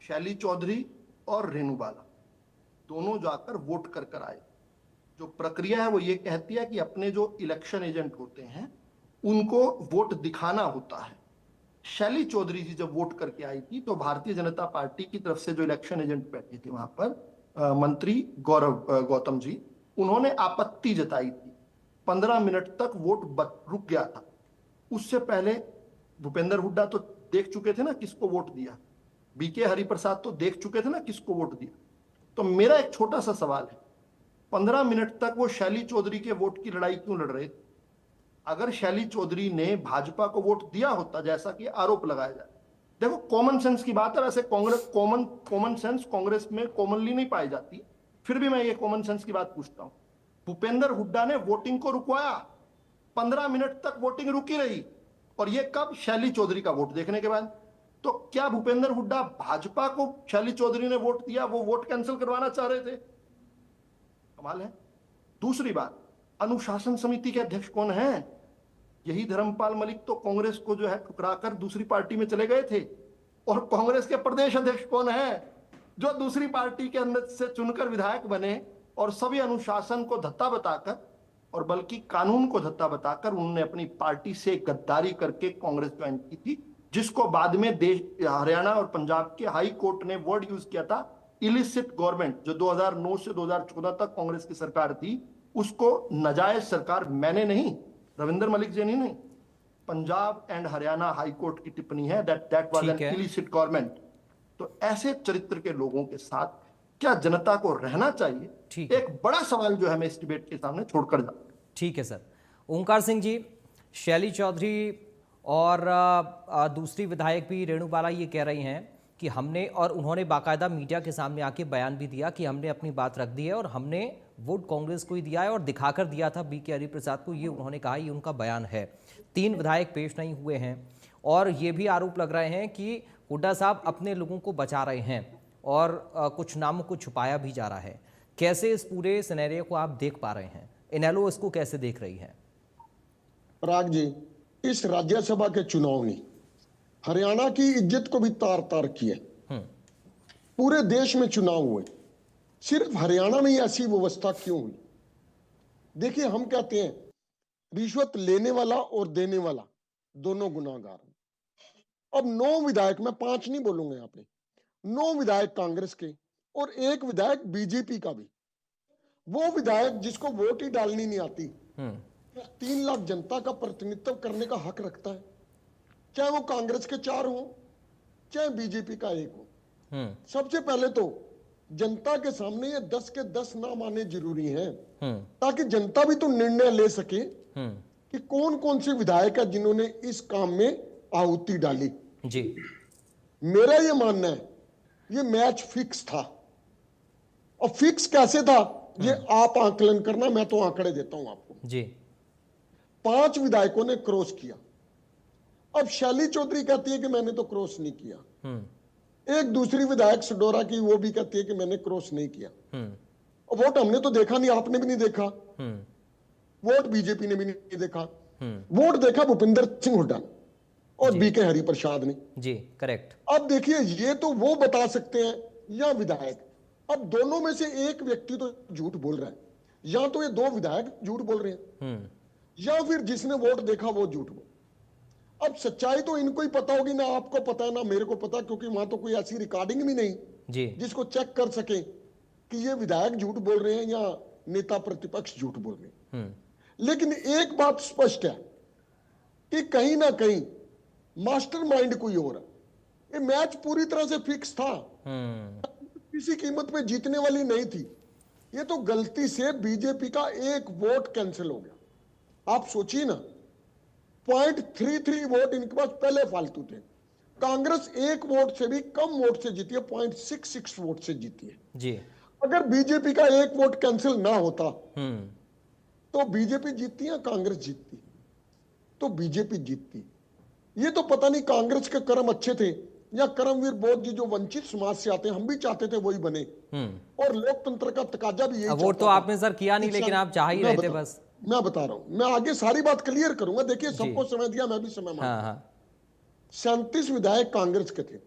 शैली चौधरी और रेणु बाला दोनों जाकर वोट कर आए। जो प्रक्रिया है वो ये कहती है कि अपने जो इलेक्शन एजेंट होते हैं उनको वोट दिखाना होता है। शैली चौधरी जी जब वोट करके आई थी तो भारतीय जनता पार्टी की तरफ से जो इलेक्शन एजेंट बैठे थे वहां पर मंत्री गौतम जी, उन्होंने आपत्ति जताई थी। 15 मिनट तक वोट रुक गया था। उससे पहले भूपेंद्र हुड्डा तो देख चुके थे ना किसको वोट दिया, बीके हरिप्रसाद तो देख चुके थे ना किसको वोट दिया। तो मेरा एक छोटा सा सवाल है, 15 मिनट तक वो शैली चौधरी के वोट की लड़ाई क्यों लड़ रहे थे? अगर शैली चौधरी ने भाजपा को वोट दिया होता जैसा कि आरोप लगाया जाए, देखो कॉमन सेंस की बात है, वैसे कांग्रेस कॉमन सेंस कांग्रेस में कॉमनली नहीं पाई जाती, फिर भी मैं ये कॉमन सेंस की बात पूछता हूं। भूपेंद्र हुड्डा ने वोटिंग को रुकवाया, 15 मिनट तक वोटिंग रुकी रही, और ये कब? शैली चौधरी का वोट देखने के बाद। तो क्या भूपेंद्र हुड्डा भाजपा को शैली चौधरी ने वोट दिया, वो वोट कैंसिल करवाना चाह रहे थे? कमाल है। दूसरी बात, अनुशासन समिति के अध्यक्ष कौन है? यही धर्मपाल मलिक तो कांग्रेस को जो है ठुकराकर दूसरी पार्टी में चले गए थे। और कांग्रेस के प्रदेश अध्यक्ष कौन है जो दूसरी पार्टी के अंदर से चुनकर विधायक बने और सभी अनुशासन को धत्ता बताकर, और बल्कि कानून को धत्ता बताकर, उन्होंने अपनी पार्टी से गद्दारी करके कांग्रेस ज्वाइन की थी, जिसको बाद में हरियाणा और पंजाब के हाई कोर्ट ने वर्ड यूज किया था इलिसिट गवर्नमेंट। जो 2009 से 2014 तक कांग्रेस की सरकार थी, उसको नाजायज सरकार मैंने नहीं, रविंद्र मलिक जी ने नहीं, Punjab and Haryana high court की टिप्पणी है that was an illicit government. तो ऐसे चरित्र के लोगों के साथ क्या जनता को रहना चाहिए? एक बड़ा सवाल जो है मैं इस डिबेट के सामने छोड़कर जाऊं। ठीक है सर। ओंकार सिंह जी, शैली चौधरी और दूसरी विधायक भी रेणु बाला ये कह रही हैं कि हमने, और उन्होंने बाकायदा मीडिया के सामने आके बयान भी दिया कि हमने अपनी बात रख दी है और हमने वोट कांग्रेस को ही दिया है और दिखाकर दिया था बीके हरिप्रसाद को, ये उन्होंने कहा, ये उनका बयान है। 3 विधायक पेश नहीं हुए हैं और ये भी आरोप लग रहे हैं कि हुड्डा साहब अपने लोगों को बचा रहे हैं और कुछ नामों को छुपाया भी जा रहा है। कैसे इस पूरे सिनेरियो को आप देख पा रहे हैं? इनेलो इसको कैसे देख रही है? पराग जी, इस राज्यसभा के चुनाव ने हरियाणा की इज्जत को भी तार तार किया। पूरे देश में चुनाव हुए, सिर्फ हरियाणा में ही ऐसी व्यवस्था क्यों हुई? देखिए, हम कहते हैं रिश्वत लेने वाला और देने वाला दोनों गुनाहगार हैं। अब 9 विधायक, मैं 5 नहीं बोलूंगा यहाँ पे, 9 विधायक कांग्रेस के और 1 विधायक बीजेपी का भी, वो विधायक जिसको वोट ही डालनी नहीं आती, 3 लाख जनता का प्रतिनिधित्व करने का हक रखता है, चाहे वो कांग्रेस के 4 हो चाहे बीजेपी का 1 हो। सबसे पहले तो जनता के सामने ये 10 के 10 नाम आने जरूरी हैं, ताकि जनता भी तो निर्णय ले सके कि कौन कौन से विधायक है जिन्होंने इस काम में आहुति डाली। जी, मेरा ये मानना है ये मैच फिक्स था। और फिक्स कैसे था ये आप आकलन करना, मैं तो आंकड़े देता हूं आपको। जी, 5 विधायकों ने क्रॉस किया। अब शैली चौधरी कहती है कि मैंने तो क्रॉस नहीं किया। एक दूसरी विधायक सडोरा की वो भी कहती है कि मैंने क्रॉस नहीं किया। और वोट हमने तो देखा नहीं, आपने भी नहीं देखा, वोट बीजेपी ने भी नहीं देखा, वोट देखा भूपिंदर सिंह हुड्डा और बीके हरिप्रसाद ने। जी, करेक्ट। अब देखिए ये तो वो बता सकते हैं या विधायक। अब दोनों में से एक व्यक्ति तो झूठ बोल रहा है, या तो ये 2 विधायक झूठ बोल रहे हैं या फिर जिसने वोट देखा वो झूठ बोल। अब सच्चाई तो इनको ही पता होगी, ना आपको पता है ना मेरे को पता, क्योंकि वहां तो कोई ऐसी रिकॉर्डिंग भी नहीं जी जिसको चेक कर सके कि ये विधायक झूठ बोल रहे हैं या नेता प्रतिपक्ष झूठ बोल रहे हैं। लेकिन एक बात स्पष्ट है कि कहीं ना कहीं मास्टरमाइंड कोई और है। ये मैच पूरी तरह से फिक्स था, किसी कीमत पे जीतने वाली नहीं थी। ये तो गलती से बीजेपी का एक वोट कैंसिल हो गया। आप सोचिए ना, 0.33 वोट इनके पास पहले फालतू थे। कांग्रेस एक वोट से भी कम वोट से जीती है, 0.66 वोट से जीती है जी। अगर बीजेपी का एक वोट कैंसिल ना होता तो बीजेपी जीतती या कांग्रेस जीतती? तो बीजेपी जीतती। ये तो पता नहीं कांग्रेस के कर्म अच्छे थे या कर्मवीर बोध जी जो वंचित समाज से आते हैं, हम भी चाहते थे वही बने, और लोकतंत्र का तकाजा भी यही। वोट तो आपने सर किया नहीं, लेकिन आप चाह ही रहे थे बस। मैं बता रहा हूं, मैं आगे सारी बात क्लियर करूंगा। देखिए सबको समय दिया, मैं भी समय मांगा। 37 विधायक कांग्रेस के थे,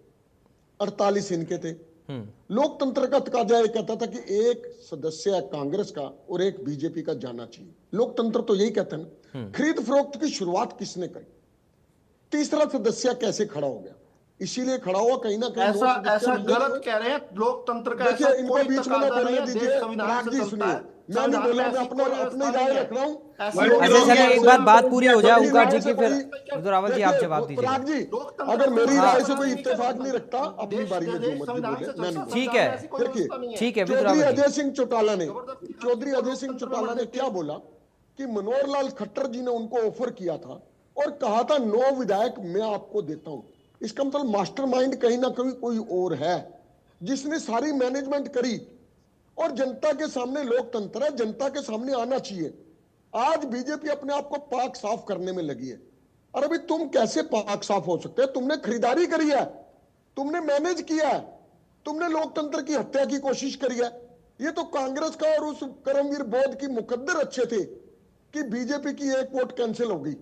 48 इनके थे। लोकतंत्र का तकाजा ये कहता था कि एक सदस्य कांग्रेस का और एक बीजेपी का जाना चाहिए। लोकतंत्र तो यही कहता है ना। खरीद फरोख्त की शुरुआत किसने करी? तीसरा सदस्य कैसे खड़ा हो गया? इसीलिए खड़ा हुआ कहीं ना कहीं। ऐसा गलत कह रहे हैं। लोकतंत्र का देखिए इनको बीच में बोलने दीजिए। राग जी सुनिए, मैं नहीं बोला, मैं अपनी राय रख रहा हूँ। चलिए एक बात पूरी हो जाए ओंकार जी की, फिर रावल जी आप जवाब दीजिए। राग जी अगर मेरी राय से कोई इत्तेफाक नहीं रखता अपनी बारी में जो मर्जी बोले। ठीक है, देखिए ठीक है। चौधरी अजय सिंह चौटाला ने क्या बोला कि मनोहर लाल खट्टर जी ने उनको ऑफर किया था और कहा था 9 विधायक मैं आपको देता हूं। इसका मतलब मास्टरमाइंड कहीं ना कहीं कोई और है जिसने सारी मैनेजमेंट करी। और जनता के सामने लोकतंत्र है, जनता के सामने आना चाहिए। आज बीजेपी अपने आप को पाक साफ करने में लगी है। अरे भाई तुम कैसे पाक साफ हो सकते हैं? तुमने खरीदारी करी है, तुमने मैनेज किया है, तुमने लोकतंत्र की हत्या की कोशिश करी है। ये तो कांग्रेस का और उस करमवीर बोध की मुकद्दर अच्छे थे कि बीजेपी की एक वोट कैंसिल हो गई।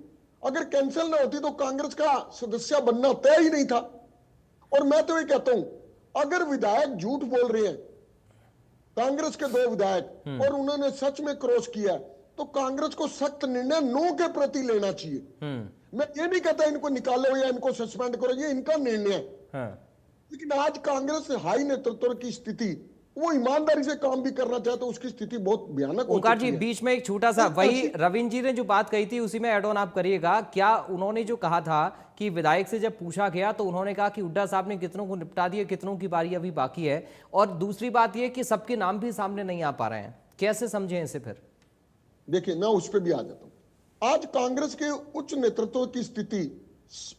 अगर कैंसिल ना होती तो कांग्रेस का सदस्य बनना तय ही नहीं था। और मैं तो ये कहता हूं, अगर विधायक झूठ बोल रहे हैं, कांग्रेस के 2 विधायक, और उन्होंने सच में क्रॉस किया, तो कांग्रेस को सख्त निर्णय 9 के प्रति लेना चाहिए। मैं ये नहीं कहता इनको निकालो या इनको सस्पेंड करो, ये इनका निर्णय है। लेकिन आज कांग्रेस हाई नेतृत्व की स्थिति, वो ईमानदारी से काम भी करना चाहे तो उसकी स्थिति बहुत भयानक हो ओंकार चुकी जी है। बीच में एक छोटा सा, वही रविंद्र जी ने जो बात कही थी उसी में एड ऑन आप करिएगा। क्या उन्होंने जो कहा था कि विधायक से जब पूछा गया तो उन्होंने कहा कि हुड्डा साहब ने कितनों को निपटा दिया, कितनों की बारी अभी बाकी है, और दूसरी बात यह कि सबके नाम भी सामने नहीं आ पा रहे हैं, कैसे समझें इसे? फिर देखिए मैं उस पर भी आ जाता हूं। आज कांग्रेस के उच्च नेतृत्व की स्थिति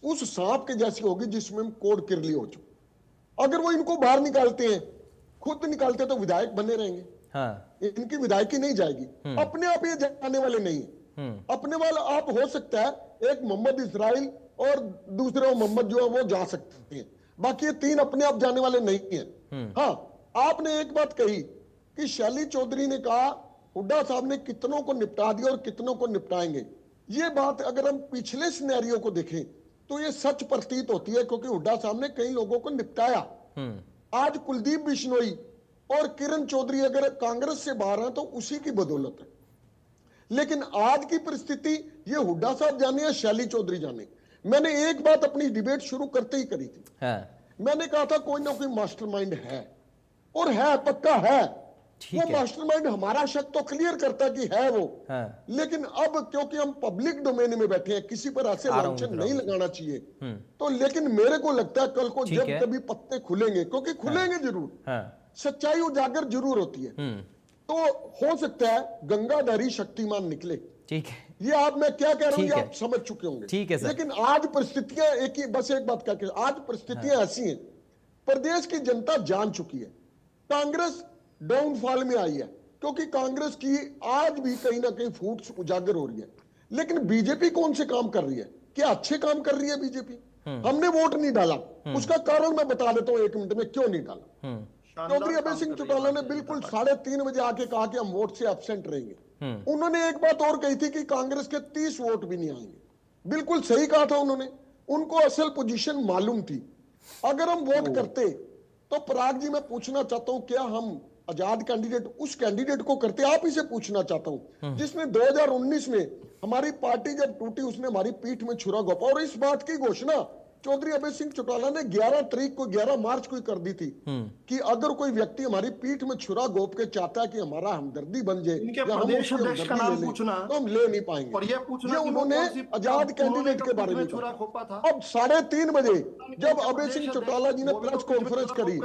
उस सांप के जैसी होगी जिसमें कोड किरली हो चुकी। अगर वो इनको बाहर निकालते हैं, खुद निकालते तो विधायक बने रहेंगे। इनकी विधायकी नहीं जाएगी। अपने आप ये जाने वाले नहीं है। अपने वाला आप हो सकता है एक मोहम्मद इसराइल और दूसरे मोहम्मद जो है वो जा सकते हैं, बाकी ये 3 अपने आप जाने वाले नहीं है। हाँ, आपने एक बात कही कि शैली चौधरी ने कहा हुड्डा साहब ने कितनों को निपटा दिया और कितनों को निपटाएंगे। ये बात अगर हम पिछले सिनेरियो को देखें तो ये सच प्रतीत होती है, क्योंकि हुड्डा साहब ने कई लोगों को निपटाया। आज कुलदीप बिश्नोई और किरण चौधरी अगर कांग्रेस से बाहर हैं तो उसी की बदौलत है। लेकिन आज की परिस्थिति ये हुड्डा साहब जाने या शैली चौधरी जाने। मैंने एक बात अपनी डिबेट शुरू करते ही करी थी। मैंने कहा था कोई ना कोई मास्टरमाइंड है, और है, पक्का है। वो मास्टरमाइंड हमारा शक तो क्लियर करता कि है वो। लेकिन अब क्योंकि हम पब्लिक डोमेन में बैठे हैं, किसी पर ऐसे लांछन नहीं लगाना चाहिए। तो लेकिन मेरे को लगता है कल को जब कभी पत्ते खुलेंगे, क्योंकि खुलेंगे जरूर, सच्चाई उजागर जरूर होती है। तो हो सकता है गंगाधारी शक्तिमान निकले, ठीक है, ये आप मैं क्या कह रहा हूँ ठीक ये है। आप समझ चुके होंगे। ठीक है सर। लेकिन आज परिस्थितियां एक बात कहकर, आज परिस्थितियां ऐसी हैं, प्रदेश की जनता जान चुकी है, कांग्रेस डाउनफॉल में आई है, क्योंकि कांग्रेस की आज भी कहीं ना कहीं फूट उजागर हो रही है। लेकिन बीजेपी कौन से काम कर रही है? क्या अच्छे काम कर रही है बीजेपी? हमने वोट नहीं डाला, उसका कारण मैं बता देता हूं 1 मिनट में क्यों नहीं डाला। चौधरी अभय सिंह चौटाला ने बिल्कुल 3:30 बजे आके कहा कि हम वोट से एब्सेंट रहेंगे। उन्होंने एक बात और कही थी कि कांग्रेस के 30 वोट भी नहीं आएंगे। बिल्कुल सही कहा था उन्होंने, उनको असल पोजीशन मालूम थी। अगर हम वोट करते तो पराग जी मैं पूछना चाहता हूं, क्या हम आजाद कैंडिडेट उस कैंडिडेट को करते? आप इसे पूछना चाहता हूं जिसने 2019 में हमारी पार्टी जब टूटी उसने हमारी पीठ में छुरा घोंपा, और इस बात की घोषणा चौधरी अभय सिंह चौटाला ने 11 मार्च को कर दी थी कि अगर कोई व्यक्ति हमारी पीठ में छुरा घोंप के चाहता है कि हमारा हमदर्दी बन जाए या हम उसकी हमदर्दी ले लें, तो हम ले नहीं पाएंगे। और ये उन्होंने आजाद कैंडिडेट के बारे में कहा। अब 3:30 बजे जब अभय सिंह चौटाला जी ने प्रेस कॉन्फ्रेंस करी,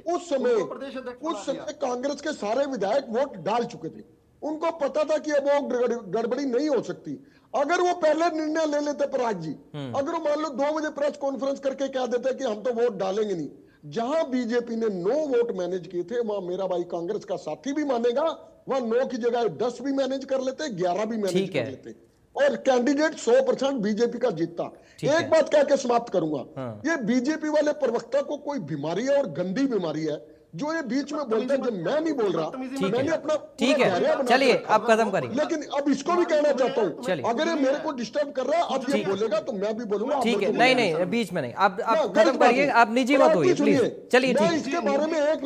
उस समय कांग्रेस के सारे विधायक वोट डाल चुके थे। उनको पता था कि अब वो गड़बड़ी नहीं हो सकती। अगर वो पहले निर्णय ले लेते पराग जी, अगर वो मान लो 2 बजे प्रेस कॉन्फ्रेंस करके कह देते कि हम तो वोट डालेंगे नहीं, जहां बीजेपी ने 9 वोट मैनेज किए थे वहां मेरा भाई कांग्रेस का साथी भी मानेगा, वहां 9 की जगह 10 भी मैनेज कर लेते, 11 भी मैनेज कर लेते, और कैंडिडेट 100% बीजेपी का जीतता। एक बात कह के समाप्त करूंगा, ये बीजेपी वाले प्रवक्ता को कोई बीमारी है और गंदी बीमारी है जो ये बीच में बोलते हैं। जब मैं नहीं बोल रहा, मैंने अपना ठीक है, चलिए आप खत्म करिए। लेकिन अब इसको भी कहना चाहता हूँ, अगर ये मेरे को डिस्टर्ब कर रहा है, अब ये बोलेगा तो मैं भी बोलूंगा। ठीक है, नहीं बीच में नहीं, आप खत्म करिए, आप निजी मत होइए प्लीज। चलिए इसके बारे में एक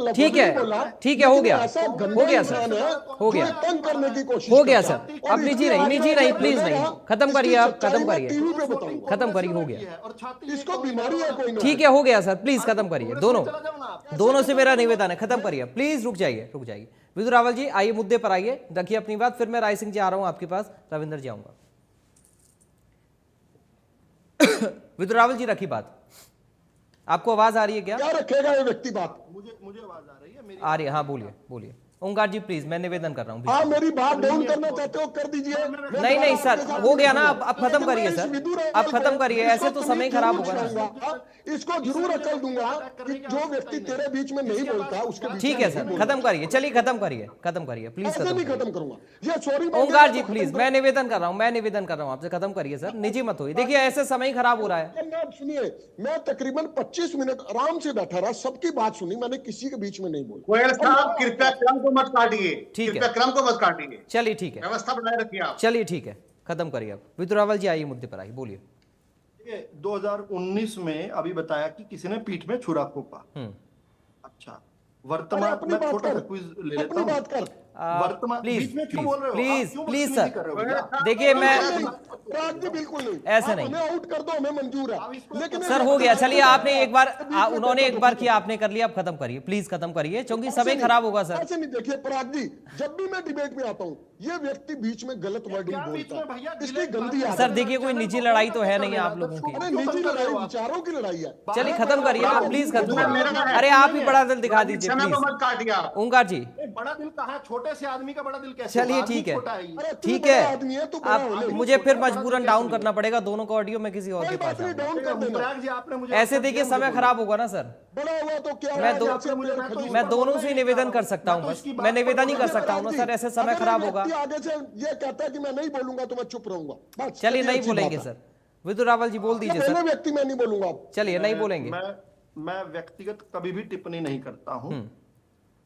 ठीक है, हो गया सर, हो गया, तंग करने की कोशिश, हो गया सर। अब निजी नहीं, प्लीज नहीं, खत्म करिए, आप खत्म करिए, खत्म करिए, हो गया। इसको बीमारी है कोई? ठीक है, हो गया सर, प्लीज खत्म करिए। दोनों से मेरा निवेदन है, खत्म करिए प्लीज। रुक जाइए। विदुर रावल जी आइए मुद्दे पर आइए, रखिए अपनी बात, फिर मैं राय सिंह जी आ रहा हूं आपके पास, रविंदर जी आऊंगा। विदुर रावल जी रखी बात, आपको आवाज आ रही है क्या? क्या रखेगा ये व्यक्ति बात? मुझे आवाज आ रही है, आ रही है, हाँ बोलिए। ओंकार जी प्लीज, मैं निवेदन कर रहा हूँ। आप मेरी बात डाउन करना चाहते हो, कर दीजिए। नहीं सर, हो गया ना, आप खत्म करिए सर, आप खत्म करिए, ऐसे तो समय खराब होगा ना। इसको जरूर अकल दूंगा कि जो व्यक्ति तेरे बीच में नहीं बोलता उसके बीच। ठीक है सर, खत्म करिए, चलिए खत्म करिए प्लीज। नहीं खत्म करूंगा ये, सॉरी ओंकार जी प्लीज, मैं निवेदन कर रहा हूँ आपसे, खत्म करिए सर, निजी मत होइए। देखिए ऐसे समय खराब हो रहा है। सुनिए, मैं तकरीबन 25 मिनट आराम से बैठा रहा, सबकी बात सुनी मैंने, किसी के बीच में नहीं बोला। गोयल साहब कृपया क्रम को मत काटिए, ठीक है, क्रम को मत काटिए। चलिए ठीक है, व्यवस्था बनाए रखिए आप। चलिए ठीक है, खत्म करिए आप। विदुर रावल जी आइए मुद्दे पर आइए, बोलिए। 2019 में अभी बताया कि किसी ने पीठ में छुरा घोंपा। अच्छा, वर्तमान में छोटा सा क्विज ले लेता हूं। बात कर वर्तमान बीच में क्यों बोल रहे हो? प्लीज सर, देखिए मैं बिल्कुल नहीं, ऐसे नहीं, हमें आउट कर दो, हमें मंजूर है। लेकिन सर हो गया, चलिए आपने एक बार, उन्होंने एक बार किया, आपने कर लिया, अब खत्म करिए प्लीज, खत्म करिए, क्योंकि समय खराब होगा सर। ऐसे नहीं, देखिए पराग जी, जब भी मैं डिबेट में आता हूँ ये व्यक्ति बीच में गलत वर्डिंग बोलता है, इसकी गंदी आदत। सर देखिए कोई निजी लड़ाई तो है नहीं आप लोगों की। अरे निजी लड़ाई, विचारों की लड़ाई है। चलिए खत्म करिए ना प्लीज, खत्म करिए। अरे आप ही बड़ा दिल दिखा दीजिए प्लीज। ओंकार जी, बड़ा दिल कहा, छोटे से आदमी का बड़ा दिल कैसे? चलिए ठीक है, ठीक है, आप मुझे फिर मजबूरन डाउन करना पड़ेगा दोनों को ऑडियो में, किसी और के पास ऐसे देखिए समय खराब होगा ना सर। बड़ा हुआ तो क्या, मैं दोनों से निवेदन कर सकता हूँ, बस मैं निवेदन ही कर सकता हूँ ना सर, ऐसे समय खराब होगा। आगे से ये कहता है कि मैं नहीं बोलूंगा तो मैं चुप रहूंगा, चलिए नहीं बोलेंगे सर। विदुर रावल जी बोल दीजिए सर। व्यक्ति मैं नहीं बोलूंगा, चलिए नहीं बोलेंगे। मैं व्यक्तिगत कभी भी टिप्पणी नहीं करता हूँ,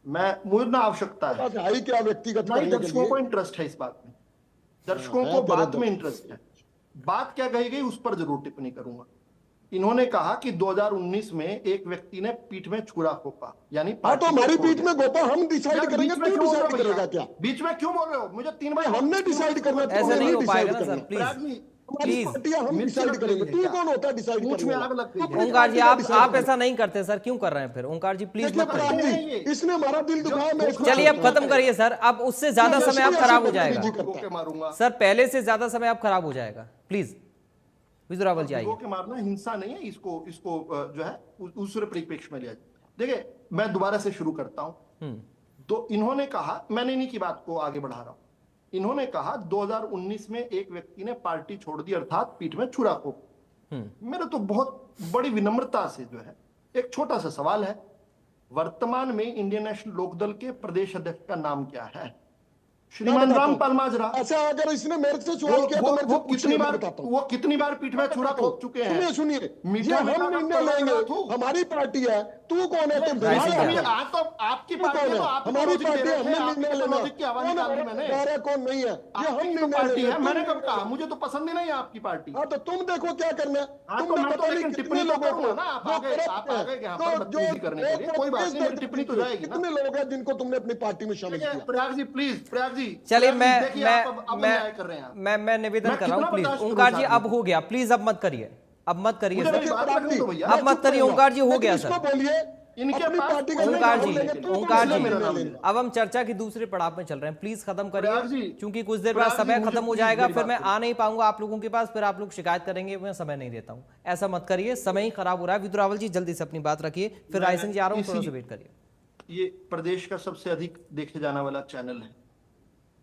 मुझे ना आवश्यकता है। क्या व्यक्तिगत नहीं, दर्शकों को इंटरेस्ट है इस बात में, दर्शकों को बात में इंटरेस्ट है, बात क्या कही गई उस पर जरूर टिप्पणी करूंगा। इन्होंने कहा कि 2019 में एक व्यक्ति ने पीठ में छुरा घोंपा, यानी तो हमारी पीठ में घोंपा हम डिसाइड करेंगे, तू डिसाइड करेगा क्या? बीच में क्यों बोल रहे हो? मुझे 3 बार हमने डिसाइड करना, ऐसा नहीं हो पाएगा ना सर, प्लीज हम डिसाइड करेंगे, तू कौन होता है डिसाइड करने? ओंकार जी आप ऐसा नहीं करते सर, क्यों कर रहे हैं फिर? ओंकार जी प्लीज मत करिए, इसने हमारा दिल दुखाया। मैं चलिए अब खत्म करिए सर, अब उससे ज्यादा समय आप खराब हो जाएगा सर, पहले से ज्यादा समय आप खराब हो जाएगा, प्लीज। विदुर रावल जी आइए। मारना हिंसा नहीं है, इसको जो है दूसरे परिप्रेक्ष्य में लिया जाए। देखिए, मैं दोबारा से शुरू करता हूं। तो इन्होंने कहा, मैंने इन्हीं की बात को आगे बढ़ा रहा हूं, इन्होंने कहा 2019 में एक व्यक्ति ने पार्टी छोड़ दी, अर्थात पीठ में छुरा को। मेरे तो बहुत बड़ी विनम्रता से जो है एक छोटा सा सवाल है, वर्तमान में इंडियन नेशनल लोकदल के प्रदेश अध्यक्ष का नाम क्या है? श्रीमान रामपाल माजरा। अच्छा, अगर इसने मेरे से सवाल किया तो मेरे से कितनी बार कितनी बार पीठ में छुरा ठोक चुके हैं? सुनिए, मीडिया में हम निर्णय लेंगे, हमारी पार्टी है, तू कौन है? तुम तो आपकी पार्टी है, तो हमारी पार्टी है, हमने निर्णय लेना। मैंने कौन नहीं है, ये हम निर्णय पार्टी है। लेंगे। मैंने कब कहा? मुझे तो पसंद ही नहीं है आपकी पार्टी। हाँ, तो तुम देखो क्या करना है। टिप्पणी लोगों को ना, आप आ गए यहाँ पर बदतमीजी करने के लिए। कोई बात नहीं, मेरी टिप्पणी तो जाएगी। कितने लोग हैं जिनको तुमने अपनी पार्टी में शामिल किया? प्रयाग जी प्लीज, प्रयाग जी चलिए, मैं निवेदन कर रहा हूँ, प्लीज ओंकार जी, अब हो गया, प्लीज अब मत करिए, अब मत करिए सर, अब मत करिए ओंकार जी, हो गया सर। बोलिए, ओंकार जी, अब हम चर्चा की दूसरे पड़ाव में चल रहे हैं, प्लीज खत्म करिए, क्योंकि कुछ देर बाद समय खत्म हो जाएगा, फिर मैं आ नहीं पाऊंगा आप लोगों के पास, फिर आप लोग शिकायत करेंगे, मैं समय नहीं देता हूं। ऐसा मत करिए, समय ही खराब हो रहा है। विदुर रावल जी जल्दी से अपनी बात रखिए, फिर राय सिंह जी आ रहा हूं, थोड़ा सा वेट करिए। ये प्रदेश का सबसे अधिक देखे जाने वाला चैनल है।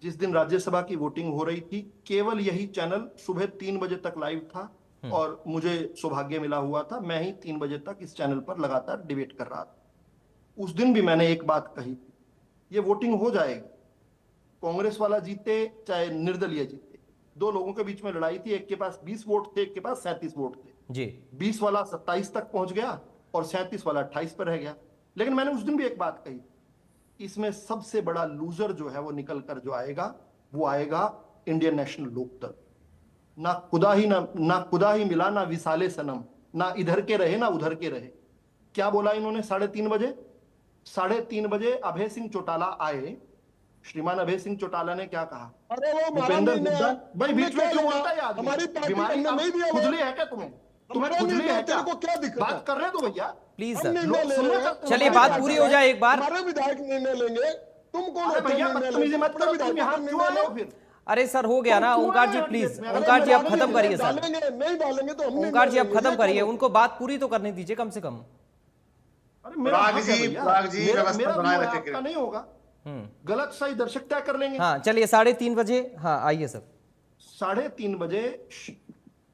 जिस दिन राज्यसभा की वोटिंग हो रही थी, केवल यही चैनल सुबह 3 बजे तक लाइव था और मुझे सौभाग्य मिला हुआ था, मैं ही 3 बजे तक इस चैनल पर लगातार डिबेट कर रहा था। उस दिन भी मैंने एक बात कही, ये वोटिंग हो जाएगी, कांग्रेस वाला जीते चाहे निर्दलीय जीते, दो लोगों के बीच में लड़ाई थी, एक के पास 20 वोट थे, एक के पास 37 वोट थे जी। 20 वाला 27 तक पहुंच गया और 37 वाला 28 पर रह गया। लेकिन मैंने उस दिन भी एक बात कही, इसमें सबसे बड़ा लूजर जो है वो निकल कर जो आएगा, वो आएगा इंडियन नेशनल लोकदल। ना खुदा ही मिला, ना विसाले सनम, ना इधर के रहे ना उधर के रहे। क्या बोला इन्होंने 3:30 बजे? 3:30 बजे अभय सिंह चौटाला आए। श्रीमान अभय सिंह चौटाला ने क्या कहा? अरे वो भूपेंद्र हुड्डा, भाई बीच में क्यों बोलता है आदमी? हमारी पार्टी नहीं दिया, खुजली है क्या तुम्हें? खुजली है क्या? क्या दिक्कत? बात कर रहे तो भैया प्लीज सर, चलिए बात पूरी हो जाए एक बार। हमारे विधायक निर्णय लेंगे, तुम कौन हो? भैया बदतमीजी मत करो, तुम यहाँ क्यों आए हो फिर? अरे सर, हो गया ना ओंकार जी, प्लीज ओंकार जी आप खत्म करिए सर, नहीं डालेंगे तो हम ओंकार जी आप खत्म करिए, उनको बात पूरी तो करने दीजिए कम से कम। प्राग जी व्यवस्था बनाए रखें, नहीं होगा, गलत सही दर्शक तय कर लेंगे। हाँ चलिए, 3:30 बजे, हाँ आइए सर। 3:30 बजे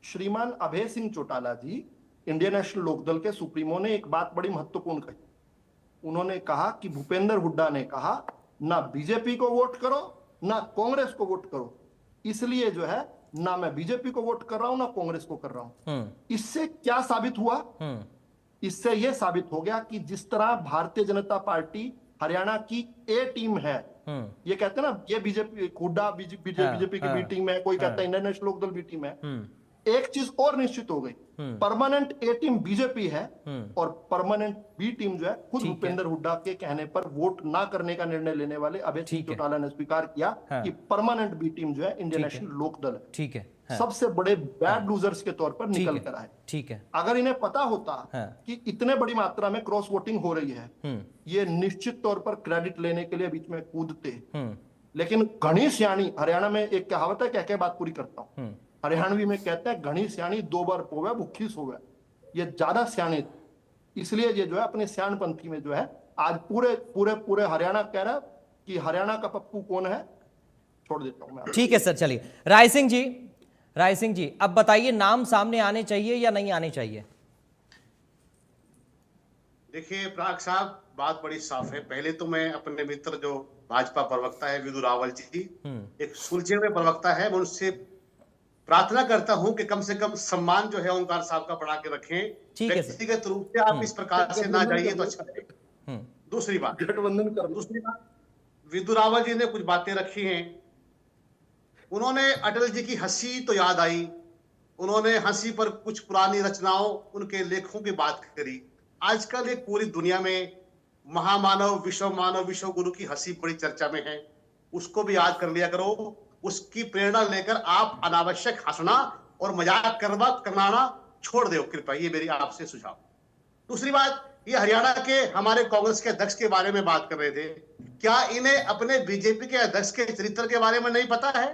श्रीमान अभय सिंह चौटाला जी, इंडियन नेशनल लोकदल के सुप्रीमो, ने एक बात बड़ी महत्वपूर्ण कही। उन्होंने कहा कि भूपेंद्र हुड्डा ने कहा ना बीजेपी को वोट करो ना कांग्रेस को वोट करो, इसलिए जो है ना मैं बीजेपी को वोट कर रहा हूं ना कांग्रेस को कर रहा हूं। इससे क्या साबित हुआ? इससे यह साबित हो गया कि जिस तरह भारतीय जनता पार्टी हरियाणा की ए टीम है, ये कहते हैं ना, ये बीजेपी हुड्डा बीजेपी की बी टीम है, कोई कहता है Indian National Lokdal B team है। एक चीज और निश्चित हो गई, परमानेंट ए टीम बीजेपी है और परमानेंट बी टीम जो है खुद भूपेंद्र हुड्डा के कहने पर वोट ना करने का निर्णय लेने वाले अभय सिंह चौटाला ने स्वीकार किया कि परमानेंट बी टीम जो है इंडियन नेशनल लोकदल है। ठीक है, सबसे बड़े बैड लूजर्स के तौर पर निकल कर आए। ठीक है, अगर इन्हें पता होता कि इतने बड़ी मात्रा में क्रॉस वोटिंग हो रही है, ये निश्चित तौर पर क्रेडिट लेने के लिए बीच में कूदते। लेकिन घनी सियाणी, हरियाणा में एक कहावत है, कह बात पूरी करता हूं, हरियाणवी में कहते हैं घनी सियाणी 2 बार पोवे भूखी सोवे। ये ज्यादा सियाणे, इसलिए ये जो है अपने सियाणपंथी में जो है आज पूरे हरियाणा कह रहा है कि हरियाणा का पप्पू कौन है। छोड़ देता हूं मैं। ठीक है सर, चलिए राय सिंह जी अब बताइए, नाम सामने आने चाहिए या नहीं आने चाहिए? देखिए प्राग साहब, बात बड़ी साफ है। पहले तो मैं अपने मित्र जो भाजपा प्रवक्ता है विदुर रावल जी, एक सुलझे हुए प्रवक्ता है, मैं उनसे प्रार्थना करता हूं कि कम से कम सम्मान जो है ओंकार साहब का बढ़ा के रखें। व्यक्तिगत रूप से आप इस प्रकार से ना जाइए तो अच्छा रहेगा। दूसरी बात, विदुर रावल जी ने कुछ बातें रखी हैं। उन्होंने अटल जी की हंसी तो याद आई, उन्होंने हंसी पर कुछ पुरानी रचनाओं, उनके लेखों की बात करी। आजकल एक पूरी दुनिया में महामानव विश्व गुरु की हंसी बड़ी चर्चा में है, उसको भी याद कर लिया करो। उसकी प्रेरणा लेकर आप अनावश्यक हंसना और मजाक करवाना छोड़ दो कृपया, ये मेरी आपसे सुझाव। दूसरी बात, ये हरियाणा के हमारे कांग्रेस के अध्यक्ष के बारे में बात कर रहे थे, क्या इन्हें अपने बीजेपी के अध्यक्ष के चरित्र के बारे में नहीं पता है?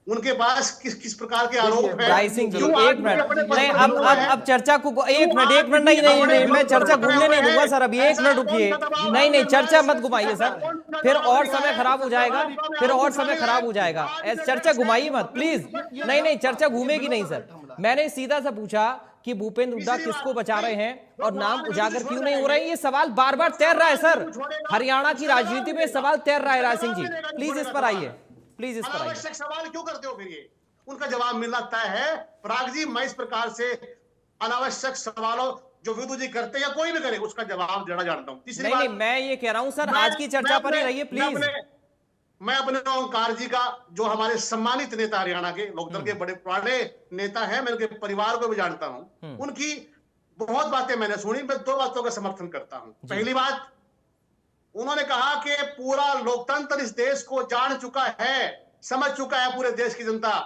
उनके पास किस किस प्रकार के आरोप है। राय सिंह जी क्यों एक आज मिनट, अपने पद नहीं पर अब बने हुए हैं? अब चर्चा को एक मिनट नहीं, मैं चर्चा घूमने नहीं दूंगा सर, अभी एक मिनट रुकिए। नहीं चर्चा मत घुमाइए सर, फिर और समय खराब हो जाएगा, चर्चा घुमाइए मत प्लीज। नहीं चर्चा घूमेगी नहीं सर, मैंने सीधा सा पूछा कि भूपेंद्र हुड्डा किसको बचा रहे हैं और नाम उजागर क्यों नहीं हो रहे हैं। ये सवाल बार बार तैर रहा है सर, हरियाणा की राजनीति में सवाल तैर रहा है। राय सिंह जी प्लीज इस पर आइए, प्लीज इस पर आइए। अनावश्यक सवाल क्यों करते हो फिर? ये उनका जवाब मिलना तय है। पराग जी, मैं इस प्रकार से अनावश्यक सवालों जो विदु जी करते हैं या कोई भी करे उसका जवाब देना जानता हूं। तीसरी बात, मैं ये कह रहा हूं सर, आज की चर्चा पर ही रहिए प्लीज। मैं अपने ओंकार जी का, जो हमारे सम्मानित नेता हरियाणा के लोकदल के बड़े पुराने नेता हैं, मैं उनके परिवार को भी जानता हूं, उनकी बहुत बातें मैंने सुनी। मैं दो बातों का समर्थन करता हूं। पहली बात, उन्होंने कहा कि पूरा लोकतंत्र इस देश को जान चुका है, समझ चुका है पूरे देश की जनता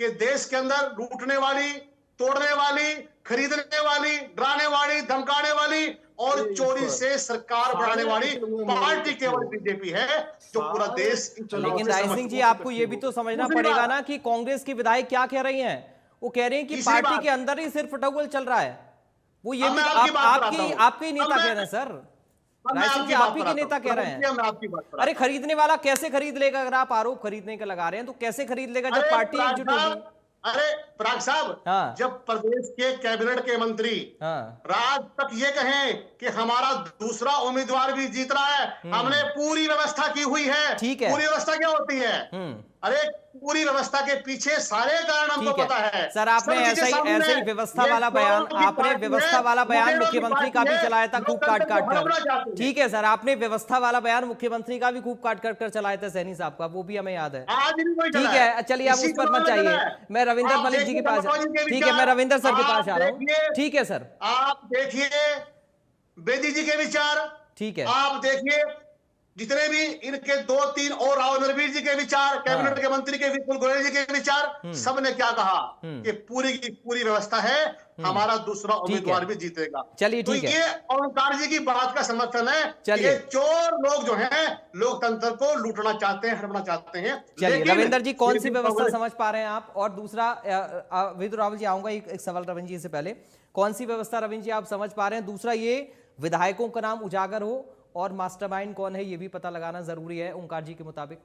कि देश के अंदर लूटने वाली, तोड़ने वाली, खरीदने वाली, डराने वाली, धमकाने वाली और चोरी से सरकार बढ़ाने वाली पार्टी केवल बीजेपी है, जो पूरा देश। लेकिन राय सिंह जी, आपको यह भी तो समझना पड़ेगा ना कि कांग्रेस की विधायक क्या कह रही हैं। वो कह रहे हैं कि पार्टी के अंदर ही सिर्फ टगुल चल रहा है। वो ये भी आपके ही नेता कह रहे हैं सर। राय सिंह जी आप ही के नेता कह रहे हैं। अरे खरीदने वाला कैसे खरीद लेगा? अगर आप आरोप खरीदने का लगा रहे हैं तो कैसे खरीद लेगा जब पार्टी एकजुट होगी? अरे पराग साहब, जब प्रदेश के कैबिनेट के मंत्री राज तक ये कहें कि हमारा दूसरा उम्मीदवार भी जीत रहा है, हमने पूरी व्यवस्था की हुई है। ठीक है, पूरी व्यवस्था क्या होती है? अरे पूरी व्यवस्था के पीछे सारे कारण हमको पता है सर। आपने ऐसे ही व्यवस्था वाला बयान, आपने व्यवस्था वाला बयान मुख्यमंत्री का भी चलाया था खूब काट कर। ठीक है सर, आपने व्यवस्था वाला बयान मुख्यमंत्री का भी खूब काट कर चलाया था, सैनी साहब का, वो भी हमें याद है। ठीक है, चलिए आप उस पर मत चाहिए, मैं रविंदर मलिक जी के पास, ठीक है मैं रविंदर सर के पास आ रहा हूँ। ठीक है सर, आप देखिए बेदी जी के विचार, ठीक है आप देखिए जितने भी इनके 2-3 और राव नरवीर जी के विचार, कैबिनेट के मंत्री के विपुल गोयल जी के विचार, सबने क्या कहा कि पूरी की पूरी व्यवस्था है, हमारा दूसरा उम्मीदवार भी जीतेगा। चलिए तो ठीक है, ये ओंकार जी की बात का समर्थन है। चलिए, चोर लोग जो हैं लोकतंत्र को लूटना चाहते हैं, हड़पना चाहते हैं। चलिए रविंदर जी, कौन सी व्यवस्था समझ पा रहे हैं आप? और दूसरा विदु रावल जी आऊंगा, एक सवाल रविंद्र जी से पहले, कौन सी व्यवस्था रविंद्र जी आप समझ पा रहे हैं? दूसरा, ये विधायकों का नाम उजागर हो और मास्टरमाइंड कौन है ये भी पता लगाना जरूरी है ओंकार जी के मुताबिक।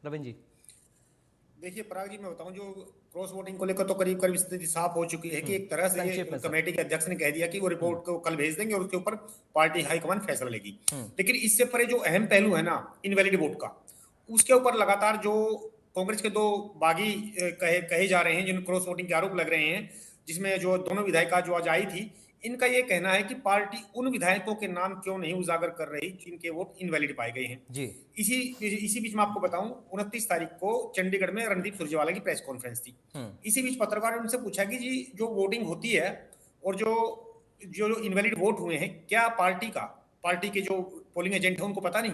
रविंद्र जी देखिए पराग जी, मैं बताऊं, जो क्रॉस वोटिंग को लेकर तो करीब करीब स्थिति साफ हो चुकी है कि एक तरह से कमेटी के अध्यक्ष ने कह दिया कि वो रिपोर्ट को कल भेज देंगे और उसके ऊपर पार्टी हाईकमान फैसला लेगी। लेकिन इससे परे जो अहम पहलू है ना इनवैलिड वोट का, उसके ऊपर लगातार जो कांग्रेस के दो बागी कहे जा रहे हैं, जिन क्रॉस वोटिंग के आरोप लग रहे हैं, जिसमें जो दोनों विधायिका जो आज आई थी, इनका यह कहना है कि पार्टी उन विधायकों के नाम क्यों नहीं उजागर कर रही जिनके वोट इनवैलिड पाए गए हैं जी। इसी बीच मैं आपको बताऊं, 29 तारीख को चंडीगढ़ में रणदीप सुरजेवाला की प्रेस कॉन्फ्रेंस थी। इसी बीच पत्रकारों ने उनसे पूछा कि जी जो वोटिंग होती है और जो इनवैलिड वोट हुए हैं, क्या पार्टी के जो पोलिंग एजेंट है उनको पता नहीं?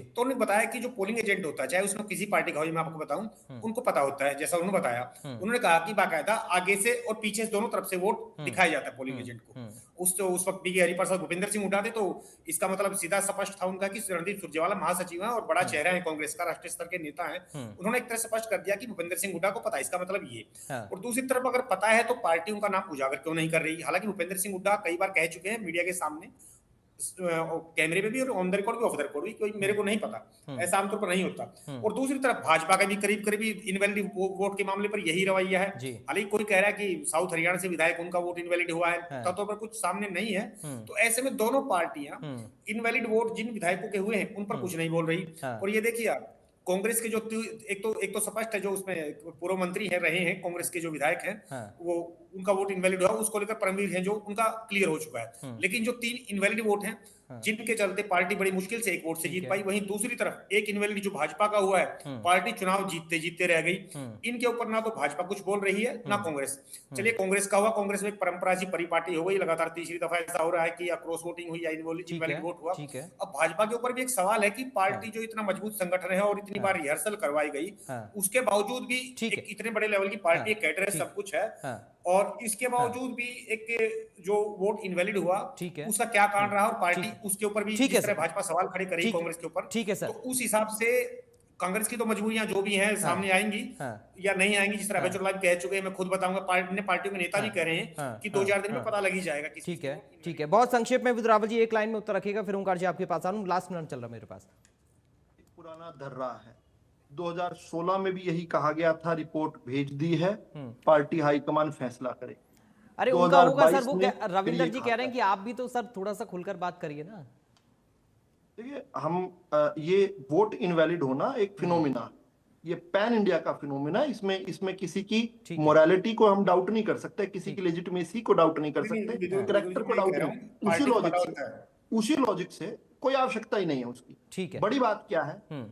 तो उन्होंने बताया कि जो पोलिंग एजेंट होता है, चाहे उसमें किसी पार्टी का हो, मैं आपको बताऊं, उनको पता होता है। जैसा उन्होंने बताया, उन्होंने कहा कि बाकायदा आगे से और पीछे से दोनों तरफ से वोट दिखाया जाता है पोलिंग एजेंट को। उस वक्त बीके हरिप्रसाद भूपेंद्र सिंह हुड्डा थे, तो इसका मतलब सीधा स्पष्ट था उनका कि रणदीप सुरजेवाला महासचिव है और बड़ा चेहरा है कांग्रेस का, राष्ट्रीय स्तर के नेता है। उन्होंने एक तरह स्पष्ट कर दिया कि भूपेंद्र सिंह हुड्डा को पता है, इसका मतलब ये। और दूसरी तरफ अगर पता है तो पार्टी उनका नाम उजागर क्यों नहीं कर रही? हालांकि भूपेंद्र सिंह हुड्डा कई बार कह चुके हैं मीडिया के सामने, कैमरे पे भी और ऑन द रिकॉर्ड भी, ऑफ द रिकॉर्ड भी, कोई मेरे को नहीं पता, ऐसा आमतौर पर नहीं होता। और दूसरी तरफ भाजपा का भी करीब करीब इनवैलिड वोट के मामले पर यही रवैया है। हालांकि कोई कह रहा है कि साउथ हरियाणा से विधायक उनका वोट इनवैलिड हुआ है, तौर पर कुछ सामने नहीं है। तो ऐसे में दोनों पार्टियां इनवैलिड वोट जिन विधायकों के हुए हैं उन पर कुछ नहीं बोल रही। और ये देखिए आप, कांग्रेस के जो एक तो स्पष्ट है, जो उसमें पूर्व मंत्री है रहे हैं कांग्रेस के जो विधायक हैं, वो उनका वोट इनवैलिड हुआ, उसको लेकर परमवीर है जो उनका क्लियर हो चुका है। लेकिन जो 3 इनवैलिड वोट हैं जिनके चलते पार्टी बड़ी मुश्किल से एक वोट से जीत पाई, वहीं दूसरी तरफ एक इनवैलिड जो भाजपा का हुआ है, पार्टी चुनाव जीतते जीतते रह गई। इनके ऊपर ना तो भाजपा कुछ बोल रही है ना कांग्रेस। चलिए कांग्रेस का हुआ, कांग्रेस में एक परंपरा सी परिपाटी हो गई, लगातार तीसरी दफा ऐसा हो रहा है कि या क्रॉस वोटिंग हुई या इनवैलिड वोट हुआ। अब भाजपा के ऊपर भी एक सवाल है कि पार्टी जो इतना मजबूत संगठन है और इतनी बार रिहर्सल करवाई गई, उसके बावजूद भी इतने बड़े लेवल की पार्टी कैडर है, सब कुछ है, और इसके बावजूद भी एक जो वोट इनवैलिड हुआ, उसका क्या कारण रहा और पार्टी उसके ऊपर भी जिस तरह भाजपा सवाल खड़े करेगी कांग्रेस के ऊपर, तो उस हिसाब से कांग्रेस की तो मजबूरियां जो भी हैं सामने आएंगी या नहीं आएंगी, जिस तरह अभय चौटाला कह चुके हैं, मैं खुद बताऊंगा, पार्टियों के नेता भी कह रहे हैं कि 2-4 दिन में पता लग ही जाएगा। ठीक है, ठीक है, बहुत संक्षेप में विद्युत रावल जी एक लाइन में उत्तर रखिएगा, फिर ओंकार जी आपके पास आ रहा हूं, लास्ट मिनट चल रहा मेरे पास। पुराना धर्रा है, 2016 में भी यही कहा गया था, रिपोर्ट भेज दी है, पार्टी हाईकमान फैसला करे। अरे उनका होगा सर, वो रविंदर जी कह रहे हैं कि आप भी तो सर थोड़ा सा खुलकर बात करिए ना। देखिए, हम ये वोट इनवैलिड होना एक फिनोमिना, ये पैन इंडिया का फिनोमिना, इसमें किसी की मोरालिटी को हम डाउट नहीं कर सकते, किसी की लेजिटिमेसी को डाउट नहीं कर सकते, कैरेक्टर को डाउट नहीं, उसी लॉजिक से कोई आवश्यकता ही नहीं है उसकी। ठीक है, बड़ी बात क्या है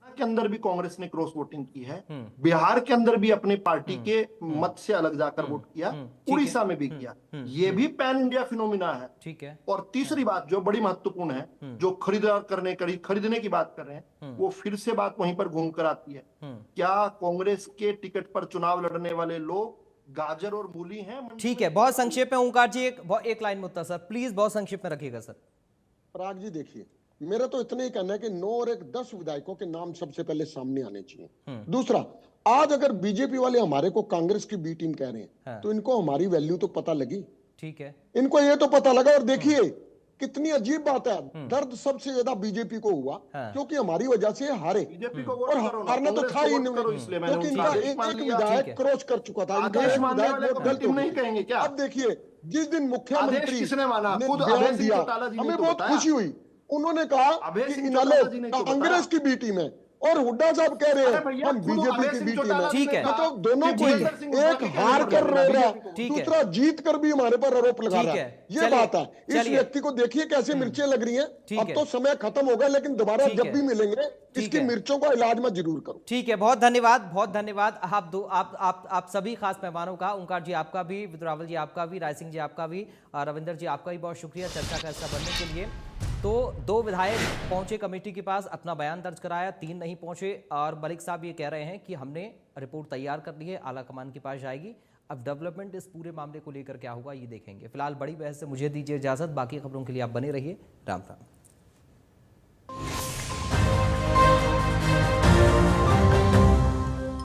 के अंदर भी कांग्रेस ने क्रॉस वोटिंग की है, बिहार के अंदर भी अपनी पार्टी के मत से अलग जाकर वोट किया, उड़ीसा में भी किया, ये भी पैन इंडिया फिनोमिना है। ठीक है, और तीसरी बात जो बड़ी महत्वपूर्ण है, जो खरीदने की बात कर रहे हैं, वो फिर से बात वहीं पर घूम कर आती है, क्या कांग्रेस के टिकट पर चुनाव लड़ने वाले लोग गाजर और मूली हैं? ठीक है, बहुत संक्षेप में ओंकार जी एक लाइन में उत्तर सर, प्लीज बहुत संक्षेप में रखिएगा सर। पराग जी देखिए, मेरा तो इतना ही कहना है कि 9 और 10 विधायकों के नाम सबसे पहले सामने आने चाहिए। दूसरा, आज अगर बीजेपी वाले हमारे को कांग्रेस की बी टीम कह रहे हैं, तो इनको हमारी वैल्यू तो पता लगी। ठीक है, इनको ये तो पता लगा। और देखिए कितनी अजीब बात है, दर्द सबसे ज्यादा बीजेपी को हुआ क्योंकि हमारी वजह से हारे, और हारना तो था ही नहीं, क्योंकि इनका एक विधायक क्रॉस कर चुका था। अब देखिए, जिस दिन मुख्यमंत्री ने बयान दिया, हमें बहुत खुशी हुई, उन्होंने कहा कि इनालो कांग्रेस की बी टीम है और हुड्डा साहब कह रहे हैं हम बीजेपी की बी टीम है। ठीक है, तो दोनों चीज, एक हार कर रो रहा है, दूसरा जीत कर भी हमारे पर आरोप लगा रहा है, ये बात है। इस व्यक्ति को देखिए कैसे मिर्चें लग रही हैं। अब तो समय खत्म होगा, लेकिन दोबारा जब भी मिलेंगे इसकी मिर्चों का इलाज मत जरूर करो। ठीक है, बहुत धन्यवाद, बहुत धन्यवाद आप सभी खास मेहमानों का, ओंकार जी आपका भी, विद्युत रावल जी आपका भी, राय सिंह जी आपका भी, रविंदर जी आपका भी बहुत शुक्रिया चर्चा का हिस्सा बनने के लिए। तो 2 विधायक पहुंचे कमेटी के पास, अपना बयान दर्ज कराया, 3 नहीं पहुंचे, और मलिक साहब ये कह रहे हैं कि हमने रिपोर्ट तैयार कर ली है, आला कमान के पास जाएगी। अब डेवलपमेंट इस पूरे मामले को लेकर क्या होगा ये देखेंगे। फिलहाल बड़ी बहस से मुझे दीजिए इजाजत, बाकी खबरों के लिए आप बने रहिए। राम राम।